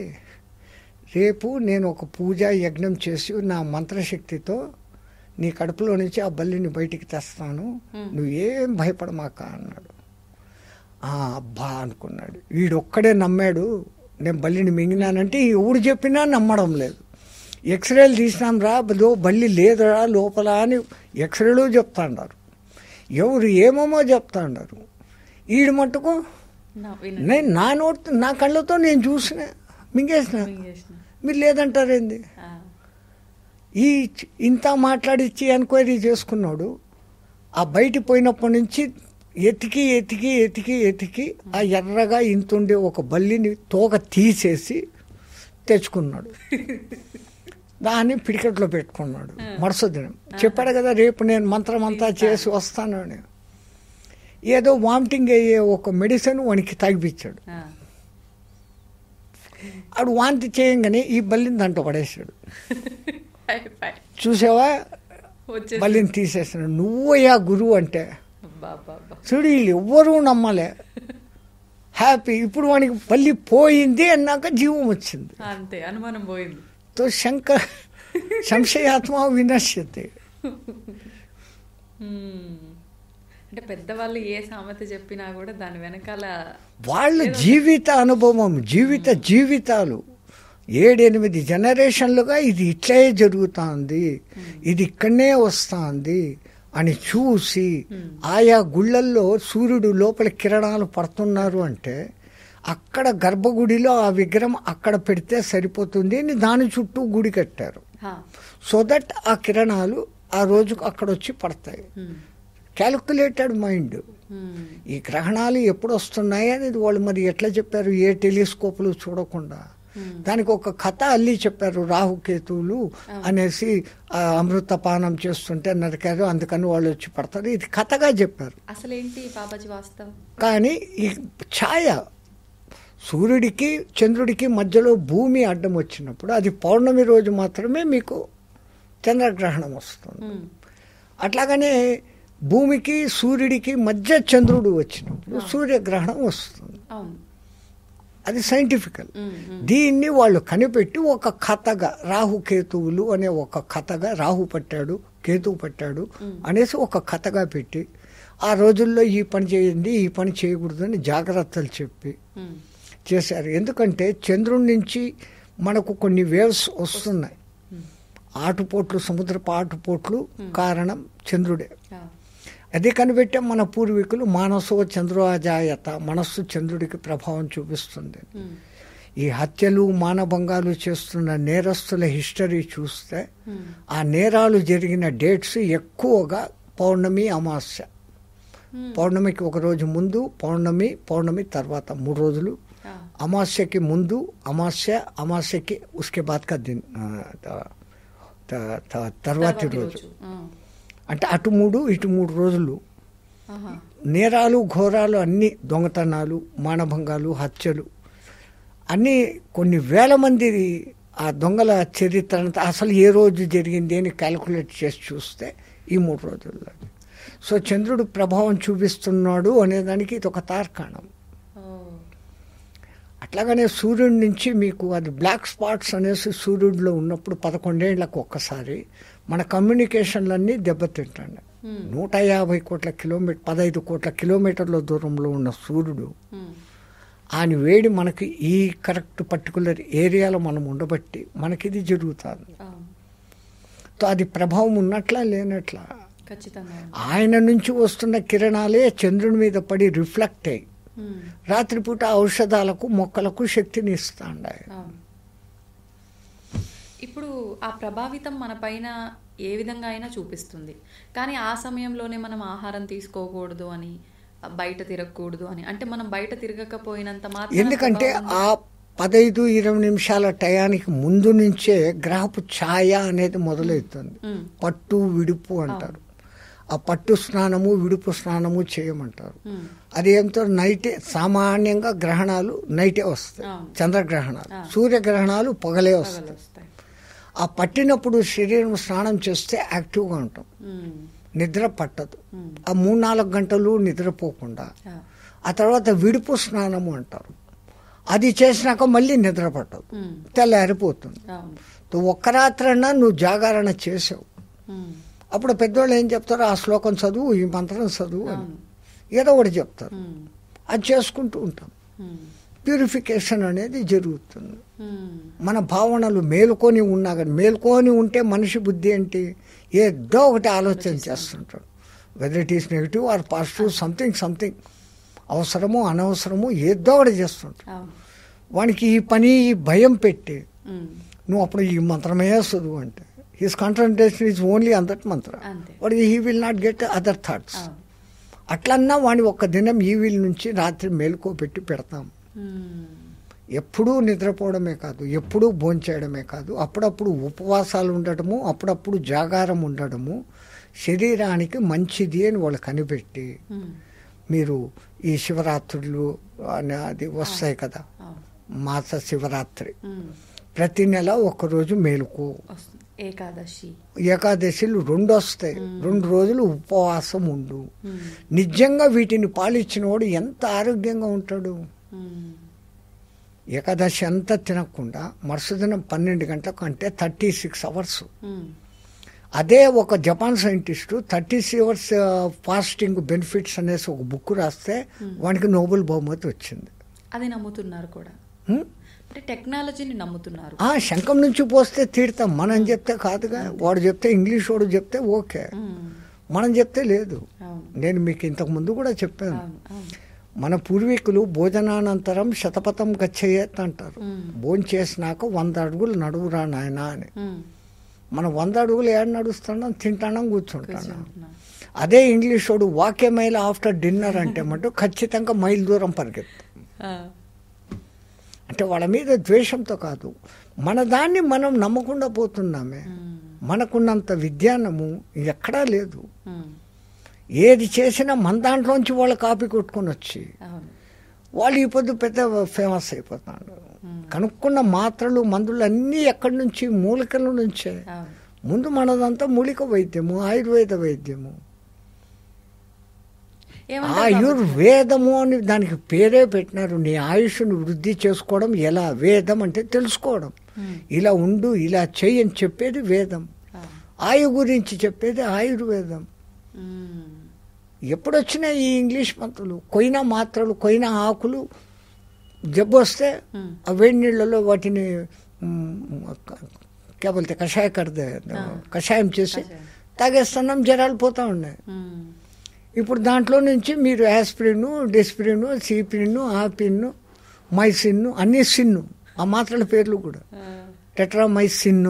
రేపు నేను ఒక పూజ యజ్ఞం చేసి నా మంత్రశక్తితో నీ కడుపులో నుంచి ఆ బల్లిని బయటికి తెస్తాను, నువ్వేం భయపడమాక అన్నాడు. అబ్బా అనుకున్నాడు. వీడొక్కడే నమ్మాడు నేను బల్లిని మింగినానంటే. ఎవడు చెప్పినా నమ్మడం లేదు. ఎక్స్రేలు తీసినాం రా, బల్లి లేదురా లోపల అని ఎక్స్రేలు చెప్తాండారు, ఎవరు ఏమేమో చెప్తాండారు. ఈడు మట్టుకు నేను నా కళ్ళతో నేను చూసిన మింగేసిన, మీరు లేదంటారేంది? ఇంత మాట్లాడిచ్చి ఎంక్వైరీ చేసుకున్నాడు. ఆ బయటికి పోయినప్పటి నుంచి ఎతికి ఆ ఎర్రగా ఇంతుండే ఒక బల్లిని తోక తీసేసి తెచ్చుకున్నాడు. దాన్ని పిడికెట్లో పెట్టుకున్నాడు. మరుసటి దినం చెప్పాడు కదా రేపు నేను మంత్రమంతా చేసి వస్తాను అని. ఏదో వామిటింగ్ అయ్యే ఒక మెడిసిన్ వానికి తాగిపించాడు. ఆడు వాంతి చేయంగానే ఈ బల్లిని దాంట్లో పడేసాడు. చూసావా, బల్లిని తీసేస్తున్నాడు. నువ్వయ్యా గురువు అంటే చూడు, వీళ్ళు ఎవ్వరూ నమ్మలే. హ్యాపీ. ఇప్పుడు వానికి బల్లి పోయింది అన్నాక జీవం వచ్చింది, అంతే, అనుమానం పోయింది. తో సంశయాత్మ వినశ్యతే. అంటే పెద్దవాళ్ళు ఏ సామెత చెప్పినా కూడా దాని వెనకాల వాళ్ళ జీవిత అనుభవం, జీవితాలు 7-8 జనరేషన్లుగా ఇది ఇట్లే జరుగుతుంది, ఇది ఇక్కడనే వస్తుంది అని చూసి ఆయా గుళ్ళల్లో సూర్యుడు లోపల కిరణాలు పడుతున్నారు అంటే అక్కడ గర్భగుడిలో ఆ విగ్రహం అక్కడ పెడితే సరిపోతుంది అని దాని చుట్టూ గుడి కట్టారు. సో దట్ ఆ కిరణాలు ఆ రోజుకు అక్కడ వచ్చి పడతాయి. Calculated mind. ఈ గ్రహణాలు ఎప్పుడు వస్తున్నాయి అనేది వాళ్ళు మరి ఎట్లా చెప్పారు? ఏ టెలిస్కోప్లు చూడకుండా దానికి ఒక కథ అల్లి చెప్పారు. రాహుకేతువులు అనేసి అమృతపానం చేస్తుంటే నరికారు, అందుకని వాళ్ళు వచ్చి పడతారు. ఇది కథగా చెప్పారు. అసలేంటి బాబాజీ వాస్తవం? కానీ ఈ ఛాయ సూర్యుడికి చంద్రుడికి మధ్యలో భూమి అడ్డం వచ్చినప్పుడు అది పౌర్ణమి రోజు మాత్రమే మీకు చంద్రగ్రహణం వస్తుంది. అట్లాగనే భూమికి సూర్యుడికి మధ్య చంద్రుడు వచ్చినప్పుడు సూర్యగ్రహణం వస్తుంది. అది సైంటిఫికల్. దీన్ని వాళ్ళు కనిపెట్టి ఒక కథగా రాహుకేతువులు అనే ఒక కథగా, రాహు పట్టాడు కేతువు పట్టాడు అనేసి ఒక కథగా పెట్టి ఆ రోజుల్లో ఈ పని చేయండి ఈ పని చేయకూడదు అని జాగ్రత్తలు చెప్పి చేశారు. ఎందుకంటే చంద్రుడి నుంచి మనకు కొన్ని వేవ్స్ వస్తున్నాయి. ఆటుపోట్లు, సముద్రపు ఆటుపోట్లు కారణం చంద్రుడే. అదే కనిపెట్టే మన పూర్వీకులు మానసో చంద్రోజాయత, మనస్సు చంద్రుడికి ప్రభావం చూపిస్తుంది. ఈ హత్యలు మానభంగాలు చేస్తున్న నేరస్తుల హిస్టరీ చూస్తే ఆ నేరాలు జరిగిన డేట్స్ ఎక్కువగా పౌర్ణమి, అమావాస్య. పౌర్ణమికి ఒక రోజు ముందు, పౌర్ణమి తర్వాత 3 రోజులు, అమావాస్యకి ముందు, అమావాస్యకి ఉస్కే బాద్ కా దిన్ తర్వాతి రోజు. అంటే అటు 3 ఇటు 3 రోజులు నేరాలు, ఘోరాలు అన్నీ, దొంగతనాలు, మానభంగాలు, హత్యలు అన్నీ కొన్ని వేల మంది ఆ దొంగల చరిత్ర అసలు ఏ రోజు జరిగింది అని క్యాలిక్యులేట్ చేసి చూస్తే ఈ 3 రోజుల్లో. సో చంద్రుడు ప్రభావం చూపిస్తున్నాడు అనేదానికి ఇది ఒక తార్కాణం. అట్లాగనే సూర్యుడి నుంచి మీకు అది బ్లాక్ స్పాట్స్ అనేసి సూర్యుడిలో ఉన్నప్పుడు 11 ఏళ్లకు ఒక్కసారి మన కమ్యూనికేషన్లన్నీ దెబ్బతింటండి. 150 కోట్ల కిలోమీటర్ 15 కోట్ల కిలోమీటర్ల దూరంలో ఉన్న సూర్యుడు ఆయన వేడి మనకి ఈ కరెక్ట్ పర్టికులర్ ఏరియాలో మనం ఉండబట్టి మనకి ఇది జరుగుతుంది. అది ప్రభావం ఉన్నట్లా లేనట్లా ఆయన నుంచి వస్తున్న కిరణాలే చంద్రుని మీద పడి రిఫ్లెక్ట్ అయ్యి రాత్రిపూట ఔషధాలకు మొక్కలకు శక్తిని ఇస్తాండి. ఇప్పుడు ఆ ప్రభావితం మన పైన ఏ విధంగా అయినా చూపిస్తుంది, కానీ ఆ సమయంలోనే మనం ఆహారం తీసుకోకూడదు అని, బయట తిరగకూడదు అని, అంటే మనం బయట తిరగకపోయినంత మాత్రం, ఎందుకంటే ఆ 15-20 నిమిషాల టయానికి ముందు నుంచే గ్రహపు ఛాయ అనేది మొదలవుతుంది. పట్టు విడుపు అంటారు. ఆ పట్టు స్నానము విడుపు స్నానము చేయమంటారు. అది ఏమిటో నైటే సామాన్యంగా గ్రహణాలు నైటే వస్తాయి, చంద్రగ్రహణాలు. సూర్యగ్రహణాలు పొగలే వస్తాయి. ఆ పట్టినప్పుడు శరీరం స్నానం చేస్తే యాక్టివ్గా ఉంటాం, నిద్ర పట్టదు. ఆ 3-4 గంటలు నిద్రపోకుండా ఆ తర్వాత విడుపు స్నానము అంటారు. అది చేసినాక మళ్ళీ నిద్ర పట్టదు, తెల్లారిపోతుంది. ఒక్క రాత్రన్నా నువ్వు జాగరణ చేసావు. అప్పుడు పెద్దవాళ్ళు ఏం చెప్తారు, ఆ శ్లోకం చదువు, ఈ మంత్రం చదువు అని ఏదో ఒకటి చెప్తారు. అది చేసుకుంటూ ఉంటాం. ప్యూరిఫికేషన్ అనేది జరుగుతుంది. మన భావనలు మేలుకొని ఉన్నా కానీ, మేలుకొని ఉంటే మనిషి బుద్ధి ఏంటి, ఏదో ఒకటి ఆలోచన చేస్తుంటాడు. Whether it is negative or positive, something అవసరము అనవసరము ఏదో ఒకటి చేస్తుంటాడు. వానికి ఈ పని ఈ భయం పెట్టి నువ్వు అప్పుడు ఈ మంత్రమే చదువు అంటే his concentration is only on that mantra. వాడు he will not get other thoughts. అట్లన్నా వాడిని ఒక్క దినం ఈ వీల్ నుంచి రాత్రి మేలుకోబెట్టి పెడతాం. ఎప్పుడూ నిద్రపోవడమే కాదు, ఎప్పుడూ భోంచేయడమే కాదు, అప్పుడప్పుడు ఉపవాసాలు ఉండటము, అప్పుడప్పుడు జాగారం ఉండడము శరీరానికి మంచిది అని వాళ్ళు కనిపెట్టి, మీరు ఈ శివరాత్రులు అది వస్తాయి కదా, మాస శివరాత్రి, ప్రతి నెల ఒక్కరోజు మేలుకో. ఏకాదశిలు 2 వస్తాయి, 2 రోజులు ఉపవాసం ఉండు. నిజంగా వీటిని పాలించిన వాడు ఎంత ఆరోగ్యంగా ఉంటాడు. ఏకాదశి అంతా తినకుండా మరుసదినం 12 గంటలకు అంటే 36 అవర్స్. అదే ఒక Japan scientist 36 hours fasting benefits అనేసి ఒక బుక్ రాస్తే వానికి నోబెల్ బహుమతి వచ్చింది. అది నమ్ముతున్నారు కూడా, అంటే టెక్నాలజీని నమ్ముతున్నారు. శంఖం నుంచి పోస్తే తీర్థం మనం చెప్తే కాదుగా. వాడు చెప్తే ఇంగ్లీష్ వాడు చెప్తే ఓకే, మనం చెప్తే లేదు. నేను మీకు ఇంతకు ముందు కూడా చెప్పాను, మన పూర్వీకులు భోజనానంతరం శతపథం గచ్చేయత్ అంటారు. భోజనం చేసినాక 100 అడుగులు నడువురా నాయనా అని. మనం 100 అడుగులు ఏడ నడుస్తున్నాం, తింటాం, కూర్చుంటాం. అదే ఇంగ్లీష్ వాడు వాక్ ఏ మైల్ ఆఫ్టర్ డిన్నర్ అంటే మటు ఖచ్చితంగా మైల్ దూరం పరిగెత్తు. అంటే వాళ్ళ మీద ద్వేషంతో కాదు, మన దాన్ని మనం నమ్మకుండా పోతున్నామే. మనకున్నంత విజ్ఞానము ఎక్కడా లేదు. ఏది చేసినా మన దాంట్లోంచి వాళ్ళు కాపీ కొట్టుకొని వచ్చి వాళ్ళు ఈ పొద్దు పెద్ద ఫేమస్ అయిపోతాడు. కనుక్కున్న మాత్రలు మందులు అన్నీ ఎక్కడి నుంచి, మూలికల నుంచే. ముందు మనదంతా మూలిక వైద్యము, ఆయుర్వేద వైద్యము. ఆయుర్వేదము అని దానికి పేరే పెట్టినారు. నీ ఆయుష్ను వృద్ధి చేసుకోవడం ఎలా, వేదం అంటే తెలుసుకోవడం. ఇలా ఉండు, ఇలా చెయ్యి అని చెప్పేది వేదం. ఆయు గురించి చెప్పేది ఆయుర్వేదం. ఎప్పుడొచ్చినా ఈ ఇంగ్లీష్ మంత్రులు, కొయినా మాత్రలు, కొయినా ఆకులు జబ్బు వస్తే ఆ వేడి నీళ్ళలో వాటిని కేవలం కషాయం చేసి తాగేస్తున్నాం, జ్వరాలు పోతూ ఉన్నాయి. ఇప్పుడు దాంట్లో నుంచి మీరు యాస్పిరిన్, డెస్పిరిన్, సిపిరిన్, ఆపిన్, మైసిన్, అన్ని సిన్ను, ఆ మాత్రల పేర్లు కూడా టెట్రామైసిన్,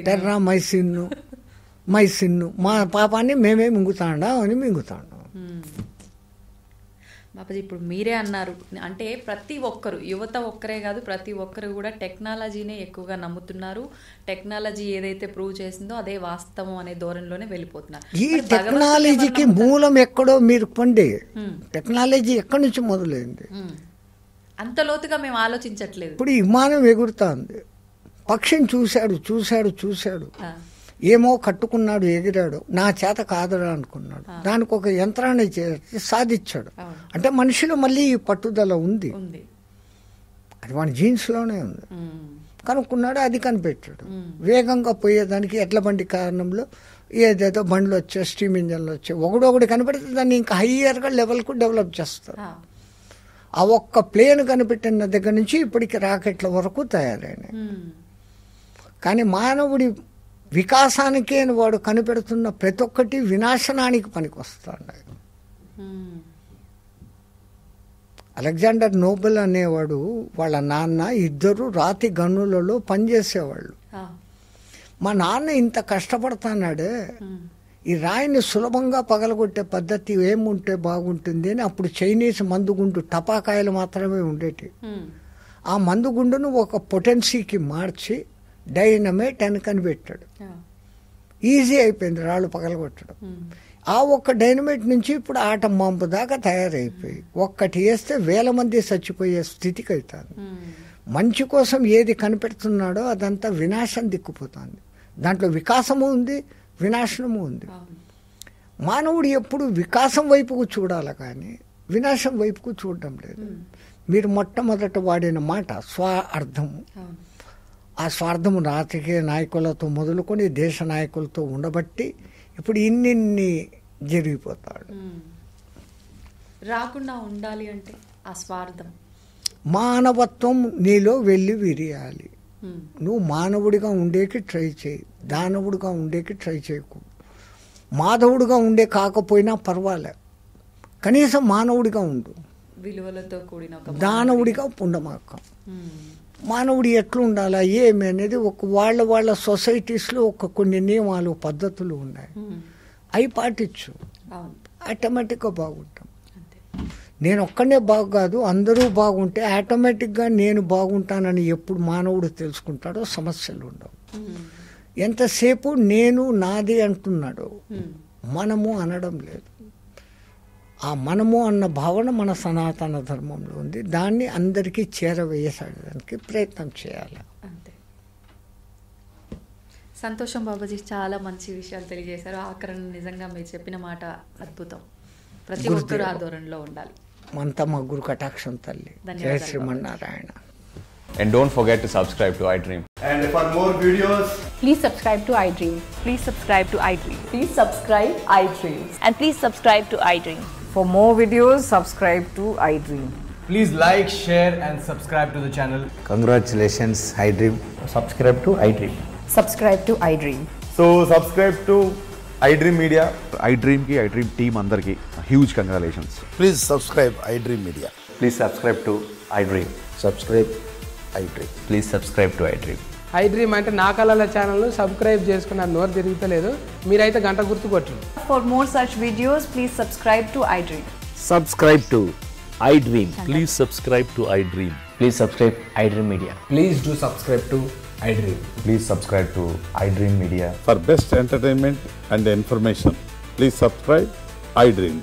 టెర్రామైసిన్, మైసిన్. మా పాపాన్ని మేమే మింగుతాండా అని మింగుతాండాం. బాబాజీ, ఇప్పుడు మీరే అన్నారు, అంటే ప్రతి ఒక్కరు, యువత ఒక్కరే కాదు, ప్రతి ఒక్కరు కూడా టెక్నాలజీనే ఎక్కువగా నమ్ముతున్నారు. టెక్నాలజీ ఏదైతే ప్రూవ్ చేసిందో అదే వాస్తవం అనే ధోరణిలోనే వెళ్ళిపోతున్నారు. ఈ టెక్నాలజీకి మూలం ఎక్కడో మీరు పండి. టెక్నాలజీ ఎక్కడి నుంచి మొదలైంది? అంత లోతుగా మేము ఆలోచించట్లేదు. ఇప్పుడు విమానం ఎగురుతుంది, పక్షిని చూశాడు, ఏమో కట్టుకున్నాడు, ఎగిరాడు, నా చేత కాదురా అనుకున్నాడు, దానికి ఒక యంత్రాన్ని సాధించాడు. అంటే మనిషిలో మళ్ళీ ఈ పట్టుదల ఉంది. అది మన జీన్స్లోనే ఉంది. కనుక్కున్నాడు, అది కనిపెట్టాడు. వేగంగా పోయేదానికి ఎడ్ల బండి కారణంలో ఏదేదో బండ్లు వచ్చాయి, స్టీమ్ ఇంజన్లు వచ్చాయి. ఒకటి కనిపెడితే దాన్ని ఇంకా హయ్యర్గా లెవెల్కు డెవలప్ చేస్తారు. ఆ ఒక్క ప్లేన్ కనిపెట్టిన దగ్గర నుంచి ఇప్పటికి రాకెట్ల వరకు తయారైనాయి. కానీ మానవుడి వికాసానికే వాడు కనిపెడుతున్న ప్రతి ఒక్కటి వినాశనానికి పనికొస్తున్నాయి. అలెగ్జాండర్ నోబెల్ అనేవాడు వాళ్ళ నాన్న ఇద్దరు రాతి గనులలో పనిచేసేవాళ్ళు. మా నాన్న ఇంత కష్టపడుతున్నాడే, ఈ రాయిని సులభంగా పగలగొట్టే పద్ధతి ఏముంటే బాగుంటుంది అని అప్పుడు చైనీస్ మందుగుండు టపాకాయలు మాత్రమే ఉండేటి. ఆ మందుగుండును ఒక పొటెన్సీకి మార్చి డైనమైట్ అని కనిపెట్టాడు. ఈజీ అయిపోయింది రాళ్ళు పగలగొట్టడం. ఆ ఒక్క డైనమైట్ నుంచి ఇప్పుడు ఆటం బాంబు దాకా తయారైపోయి ఒక్కటి వేస్తే 1000 మంది చచ్చిపోయే స్థితికి అవుతుంది. మంచి కోసం ఏది కనిపెడుతున్నాడో అదంతా వినాశం దిక్కుపోతుంది. దాంట్లో వికాసము ఉంది, వినాశనము ఉంది. మానవుడు ఎప్పుడు వికాసం వైపుకు చూడాలి కానీ వినాశం వైపుకు చూడడం లేదు. మీరు మొట్టమొదట వాడిన మాట స్వార్థము. ఆ స్వార్థము రాజకీయ నాయకులతో మొదలుకొని దేశ నాయకులతో ఉండబట్టి ఇప్పుడు ఇన్ని జరిగిపోతాడు. రాకుండా ఉండాలి అంటే ఆ స్వార్థం, మానవత్వం నీలో వెళ్ళి విరియాలి. నువ్వు మానవుడిగా ఉండేకి ట్రై చేయి, దానవుడిగా ఉండేకి ట్రై చేయకు. మాధవుడిగా ఉండే కాకపోయినా పర్వాలే, కనీసం మానవుడిగా ఉండు. విలువలతో కూడిన దానవుడిగా ఉండమాక. మానవుడు ఎట్లా ఉండాలా ఏమి అనేది వాళ్ళ సొసైటీస్లో కొన్ని నియమాలు పద్ధతులు ఉన్నాయి. అవి పాటించు, ఆటోమేటిక్గా బాగుంటాం. నేను ఒక్కనే బాగు కాదు, అందరూ బాగుంటే ఆటోమేటిక్గా నేను బాగుంటానని ఎప్పుడు మానవుడు తెలుసుకుంటాడో సమస్యలు ఉండవు. ఎంతసేపు నేను నాది అంటున్నాడు, మనము అనడం లేదు. ఆ మనము అన్న భావన మన సనాతన ధర్మంలో ఉంది. దాన్ని అందరికీ చేరవేయడానికి ప్రయత్నం చేయాలి. అంతే. సంతోషం బాబాజీ, చాలా మంచి విషయాలు తెలియజేశారు. ఆఖరణ నిజంగా మీరు చెప్పిన మాట అద్భుతం. ప్రతి ఒక్కరూ ఆ ధోరణిలో ఉండాలి. మంతా మా గురు కటాక్షం తల్లి. జయ Srimannarayana. And don't forget to subscribe to iDream. And for more videos, please subscribe to iDream. Please subscribe to iDream. Please subscribe iDream. And please subscribe to iDream. For more videos, subscribe to iDream. please like, share and subscribe to the channel. Congratulations, iDream. Subscribe to iDream. Subscribe to iDream. So subscribe to iDream Media. iDream ki iDream team andarki huge congratulations. Please subscribe iDream Media. Please subscribe to iDream. Subscribe iDream. Please subscribe to iDream. iDream అంటే నా కళల channel subscribe చేసుకున్న నోరు తిరుగుతలేదు, మీరైతే గంట గుర్తు కొట్టండి. For more such videos, please subscribe to iDream. Subscribe to iDream. Please subscribe to iDream. Please subscribe iDream Media. Please do subscribe to iDream. Please subscribe to iDream Media. For best entertainment and information, please subscribe iDream.